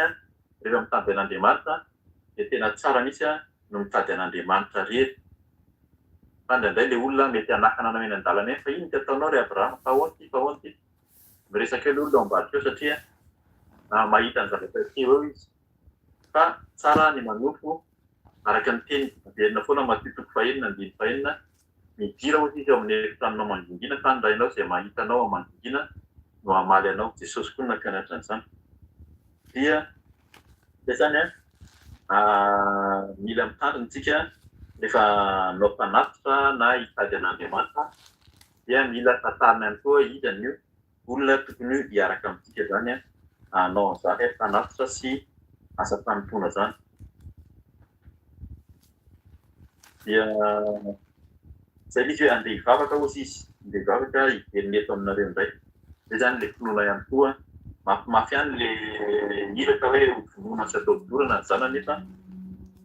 rehefa mitady an'Andriamanitra dia tena tsara mihitsy no mitady an'Andriamanitra rery. Fa indraindray ilay olona mety hanakana anao eny an-dalana eny fa ino ty ataonao ry Abrahama, fa ahoana ty miresaka eo ilay olona ao ambadika eo satria mahita ny zavatra teo eo izy. Fa tsara ny manofo araka ny teny averina foana matitoko fahenina andiny fahenina midira ozy izy eo amin'ny efitraninao mangingina ka andrainao zay mahitanao ao mangingina no amaly anao Jesosy koa nankanatra an'izany dia zany mila mitandrina rehefa nao mpanatitra na hitady an'Andriamanitra dia mila tantarina ihany koa izy an'io olona tokony hiaraka amintsika zany anao an'izany mpanatitra sy asa fanompoana zany dia zay izy hoe andeha hivavaka ozy izy andeha hivavaka hiverina eto aminareo indray zay zany le finoana ihany koa mafimafy ihany le hiraka hoe finoana sy atao dorana ny zana nefa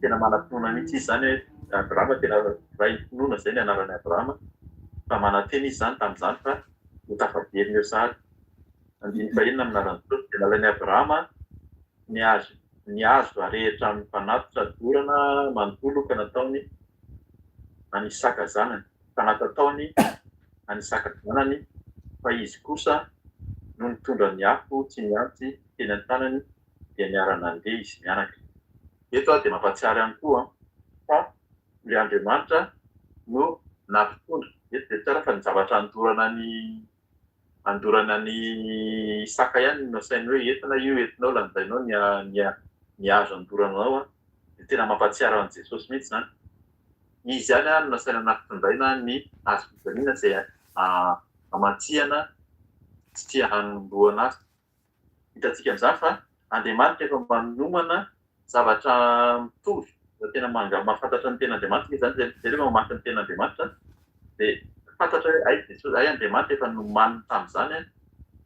tena manam-pinoana mihitsy izy zany hoe Abrahama tena ray finoana zay ny anarany Abrahama fa mananteny izy zany tamin'izany fa ho tafaverina eo sahady andiny fahenina aminarany dia nalainy Abrahama ny azo arehitra amin'ny mpanatitra dorana manontolo ka nataony anisaka zanany fa natataony anisaka zanany fa izy kosa no nitondra ny afo tsy miantsy teny an-tanany dia niara-nandeha izy mianaka eto dia mampatsiary ihany koa fa le Andriamanitra no nampitondra eto dia tsara fa ny zavatra andorana ny saka ihany no sainy hoe entina io entinao lanjainao ny azo andoranao dia tena mampatsiary an Jesosy mihitsy zany izy zany no nasaina nampitondraina ny azo fijaliana zay amantsihana tsy tia hanomboana azy hitantsika amin'izany fa Andriamanitra efa manomana zavatra mitovy tena mahafantatra ny tena Andriamanitra zany zay rehefa mamaky ny tena Andriamanitra dia fantatra hoe ay Andriamanitra efa nomaniny tamin'izany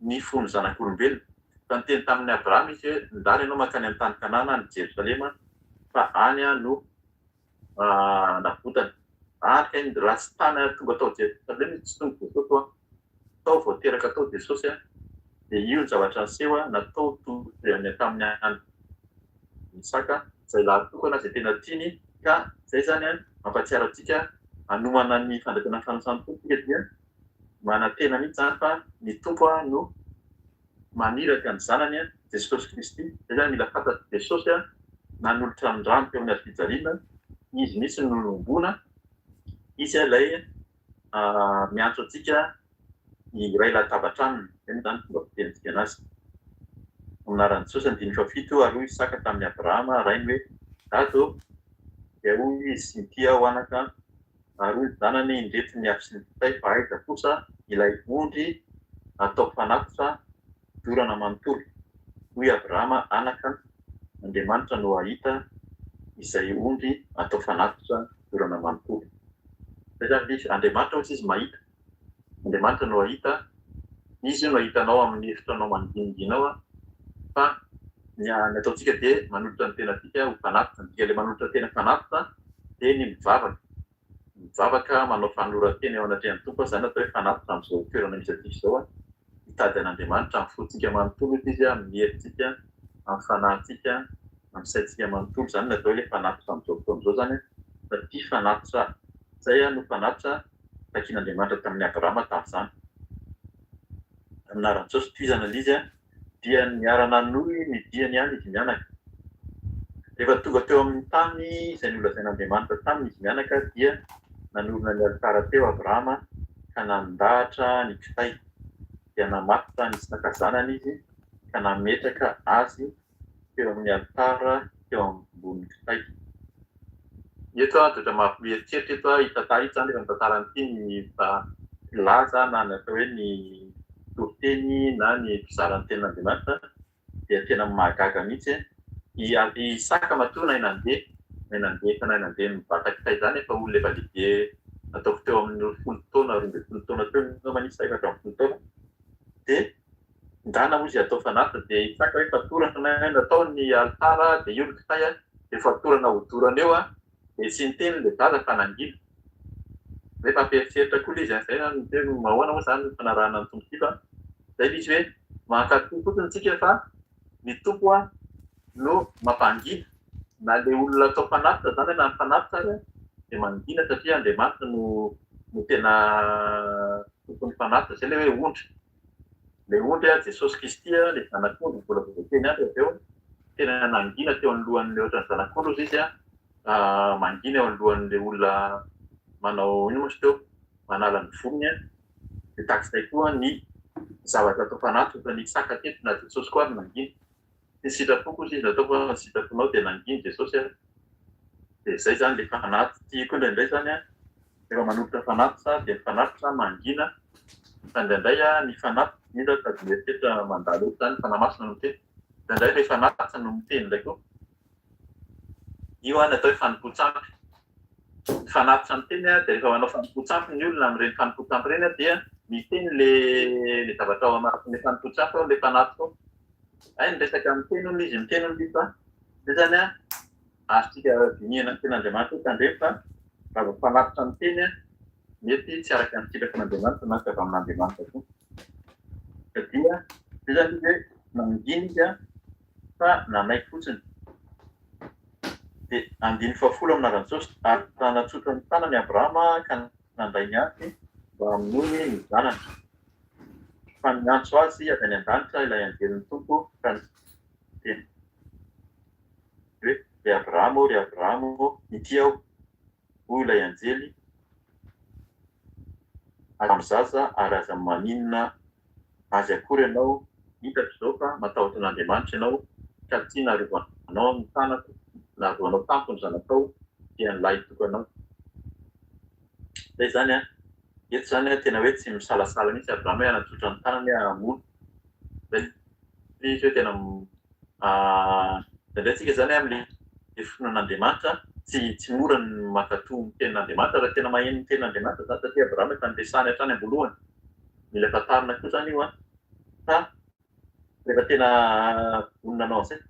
ny fony zanak'olombelona fa niteny tamin'ny Abrahama izy hoe ndany ianao mankany amin'ny tany Kanana ny Jerosalema fa any no navotana arika iny raha tsy tany tonga tao Jerosalema tsy tonga Jesosy tao voateraka tao Jesosy dia io ny zavatra niseho natao toy tamin'ny any Isaka zay lahatokana zay tena tiany ka zay zany mampatsiaro antsika hanomana ny fandraisana fanosany tompika dia manantena mihitsy zany fa ny tompo no maniraka ny zanany Jesosy Kristy zay zany mila fantatra Jesosy nanolotra ny rano teo amin'ny azo fijaliana izy misy no nolombona izy ilay miantso antsika iray latabatra aminy zany zany fomba fitenitsika anazy amin'aran'i Jesosy andiny fafito ary Isaka tamin'ny Abrahama rainy hoe dato dia hoy izy mitia ho anaka ary hoy zanany indreto ny afo sy ny fitay fa aiza kosa ilay ondry atao fanatitra dorana manontolo hoy Abrahama anaka Andriamanitra no ahita izay ondry atao fanatitra dorana manontolo zay zany izy Andriamanitra ozy izy mahita Andriamanitra no ahita izy no ahitanao amin'ny efitranao manodidinao fa ny ataontsika dia manolotra ny tena tika ho fanatitra dia le manolotra tena fanatitra dia ny mivavaka manao fanoloran-tena eo anatrehan'ny tompo zany atao hoe fanatitra amin'izao toerana misy aty izao hitady an'Andriamanitra amin'ny fontsika manontolo izy amin'ny herintsika amin'ny fanahintsika amin'ny saintsika manontolo zany natao hoe fanatitra amin'izao fotoana izao zany fa tia fanatitra zay no fanatitra takian'Andriamanitra tamin'ny Abrahama tamin'izany amin'aran'i Jesosy tohizana izy dia niarana nohy ny diany ihany izy mianaka rehefa tonga teo amin'ny tany izay nolazain'Andriamanitra taminy izy mianaka dia nanorona ny alitara teo Abrahama ka nandahatra ny kitay dia namatotra ny sakazanany izy ka nametraka azy teo amin'ny alitara teo ambonin'ny kitay eto dia mampieritseritra eto hitantara ito zany rehefa mitantaran'ity ny laza na ny atao hoe ny toriteny na ny fizaran'ny tenan'Andriamanitra dia tena mahagaga mihitsy Isaka matoa nay nandeha mibata kitay zany efa olona efa lehibe ataoko teo amin'ny 10 taona 12 taona teo no manisa efatra 10 taona dia ndana ozy atao fanatitra dia Isaka hoe fatorana natao ny alitara dia io ny kitay dia fatorana hodorana eo dia tsy niteny le zaza fa nangina rehefa ampieritreritra koa izy zay no mahoana moa zany fanarahana ny tompo fa zay izy hoe mankatoy fotsiny tsika fa ny tompo no mampangina na le olona atao fanatitra zany na ny fanatitra dia mangina satria Andriamanitra no tena tompony fanatitra zay le hoe ondry le ondry Jesosy Kristy le zanak'ondry mbola voateny andro avy eo tena nangina teo anolohan'ny ohatran'ny zanak'ondry izy mangina eo alohan'le olona manao ino moa izy teo manala ny volony de takisay koa ny zavatra atao fanaty fa ny saka teto na Jesosy koa ary nanginy ny sitrapoko izy natao fa sitraponao de nanginy Jesosy de zay zany le fanaty tiako indraindray zany rehefa manolotra fanaty sa de fanaty sa mangina fa indraindray ny fanaty mila sady eritretra mandalo zany fanamasina no miteny indraindray le fanaty no miteny ndraiky koa io natao hoe fanompoantsampy fanaty sa miteny de rehefa manao fanompoantsampy ny olona amin'ireny fanompoantsampy reny dia miteny le zavatra ao anatin'le fanompoantsampy ao le fanaty koa ay niresaka miteny olo izy miteny olo fa de zany azontsika dinihana ny ten'Andriamanitra tandrefa raha fanaty sa miteny mety tsy araka ny sitrapon'Andriamanitra na tsy avy amin'Andriamanitra koa sadia de zany izy hoe nanginy izy fa nanaiky fotsiny de andiny fahafolo amin'arany Jesosy ary nanatsotra ny tanany Abrahama ka nandray ny azy mba hamonoy ny zanany fa niantso azy avy any an-danitra ilay anjelin'ny tompo ka teny hoe ry Abrahamo ity aho hoy ilay anjely aza zaza ary aza maninona azy akory ianao hitako izao fa matahotra an'Andriamanitra ianao ka tsy narovanoao ny tanako narovanoao tampony zanakao dia nylay tokanao zay zany eto zany tena hoe tsy misalasala mihitsy Abrahama hoe anatsotra ny tanany hamono zay izy hoe tena indraindraitsika zany amin'le finoan'Andriamanitra tsy mora ny mankatoa ny tenin'Andriamanitra raha tena maheno ny tenin'Andriamanitra zany satria Abrahama efa nilesany hatrany am-boalohany mila fantarina koa zany io fa rehefa tena voninanao an'izay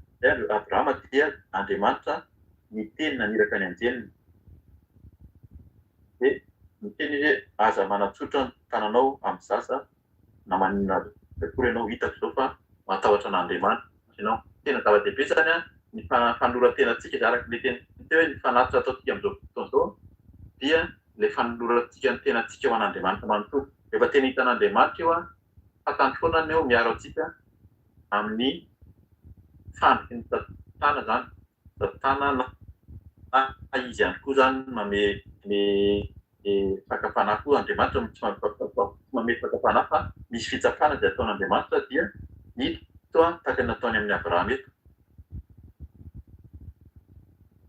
Abrahama dia Andriamanitra miteny naniraka ny anjeliny de miteny izy hoe aza manatsotra ny tananao amin'ny zaza na maninona akory ianao hitako izao fa matahotra an'Andriamanitra ianao tena zava-dehibe zany ny fanoratenantsika araka le teny teo hoe ny fanatitra ataontsika amin'izao fotoana izao dia le fanoratsika ny tenantsika ho an'Andriamanitra manontolo rehefa tena hitan'Andriamanitra io fatany foana ny eo miaro antsika amin'ny fandriky ny tatana zany tatana na izy ihany koa zany fakafana koa Andriamanitra tsy mamety fakafana fa misy fitsapana zay ataon'Andriamanitra dia hito tahaka ny nataony amin'ny Abrahama eto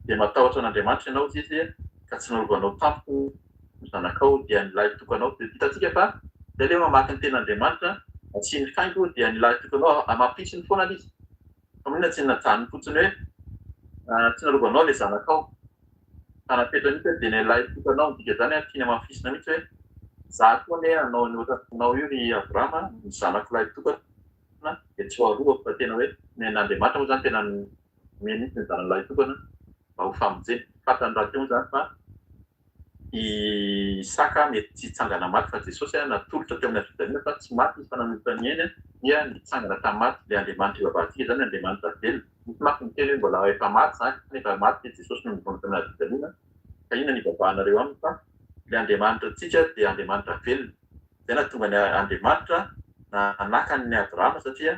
de matahotra an'Andriamanitra ianao izy ka tsy narovanao tampoka ny zanakao dia nilay tokanao de hitantsika fa zay le mamaky ny ten'Andriamanitra tsy ny faingo dia nilay tokanao amampisiny foana izy fa monina tsy najanony fotsiny hoe tsy narovanao le zanakao fa napetra mihitsy de nilay tokanao dika zany tiany amafisina mihitsy hoe za koa ne anao ny ohatranao io ry Abrahama ny zanako lay tokana de tsy hoarovako fa tena hoe nen'Andriamanitra moa zany tena mihitsy ny zanany lay tokana mba ho famonjeny fatany raha teo zany fa Isaka mety tsy hitsangana maty fa Jesosy natolotra teo amin'ny fidalina fa tsy maty izy fa nanolotra ny ainy dia nitsangana tamin'ny maty le Andriamanitra ivavahantsika zany Andriamanitra velona misy maty miteny hoe mbola efa maty zany nefa maty Jesosy no nivona teo amin'ny fidalina ka ina ny ivavahanareo aminy fa le Andriamanitra antsika dia Andriamanitra velona zay nahatonga ny Andriamanitra nanakany ny Abrahama satria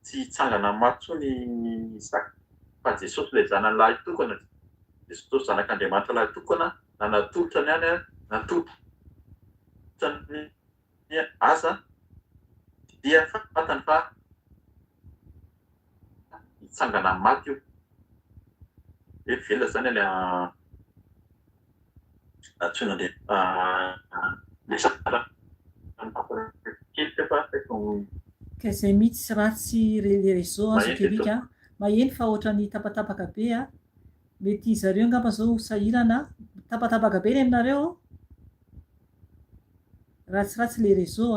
tsy hitsangana maty tsony Isaka fa Jesosy le zanany lahy tokana Jesosy zanak'Andriamanitra lahy tokana na natolotra ny any natolotra ny asa dia fatany fa hitsangana amin'ny maty io hoe velona zany le antsoina le ka zay mihitsy sy ratsy le réseau sakelika maheno fa ohatrany tapatapaka be mety zareo ngamba zao sahirana tapatapaka be ny aminareo ratsiratsy le réseau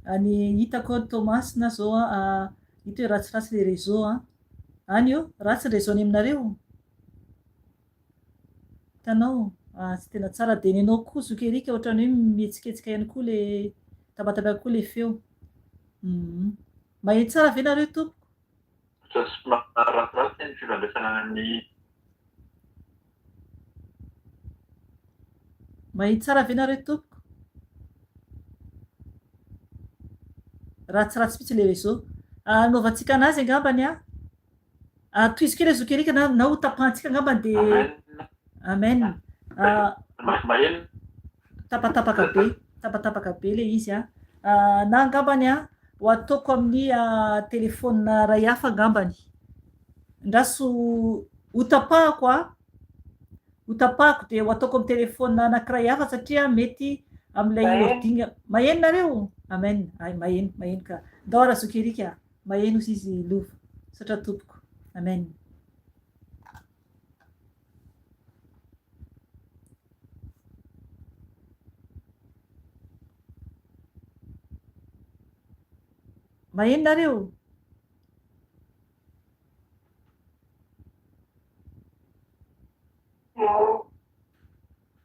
any hitako Thomasina zao hita hoe ratsiratsy le réseau any io ratsy réseau any aminareo hitanao tsy tena tsara de nenao koa zokerika ohatrany hoe mihetsiketsika ihany koa le tapatapaka koa le feo maheno tsara ve nareo tompoko ratsiratsy ny fifandraisana amin'ny maheno tsara ve nareo tompoko ratsiratsy mihitsy le réseau anaovantsika anazy angambany toizy kely azo kerika na ho tapahantsika angamba de Amen. amen. Mas maheno. Tapatapaka be le izy na angambany ho ataoko amin'ny telefônina ray hafa angambany. Ndraso ho tapahako de ho ataoko amin'ny telefônina anankiray hafa satria mety amin'ilay ordina maheno nareo. Amen. Ay maheno ka. Dahora azo kerika maheno ozy izy lova satra tompoko. Amen. Maheno nareo.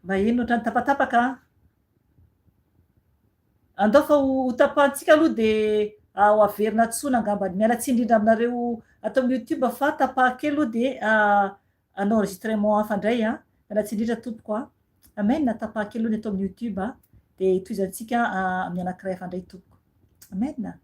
Maheno ohatrany tapatapaka. Andao fa ho tapahantsika aloha de ho averina tsona angambany. Mialatsiny indrindra aminareo atao amin'ny YouTube fa tapahakely aloha de enregistrement hafa indray mialatsiny indrindra tompoko amen. Tapahakely aloha ny atao amin'ny YouTube de hitohizantsika amin'ny anankiray hafa indray tompoko. Amen.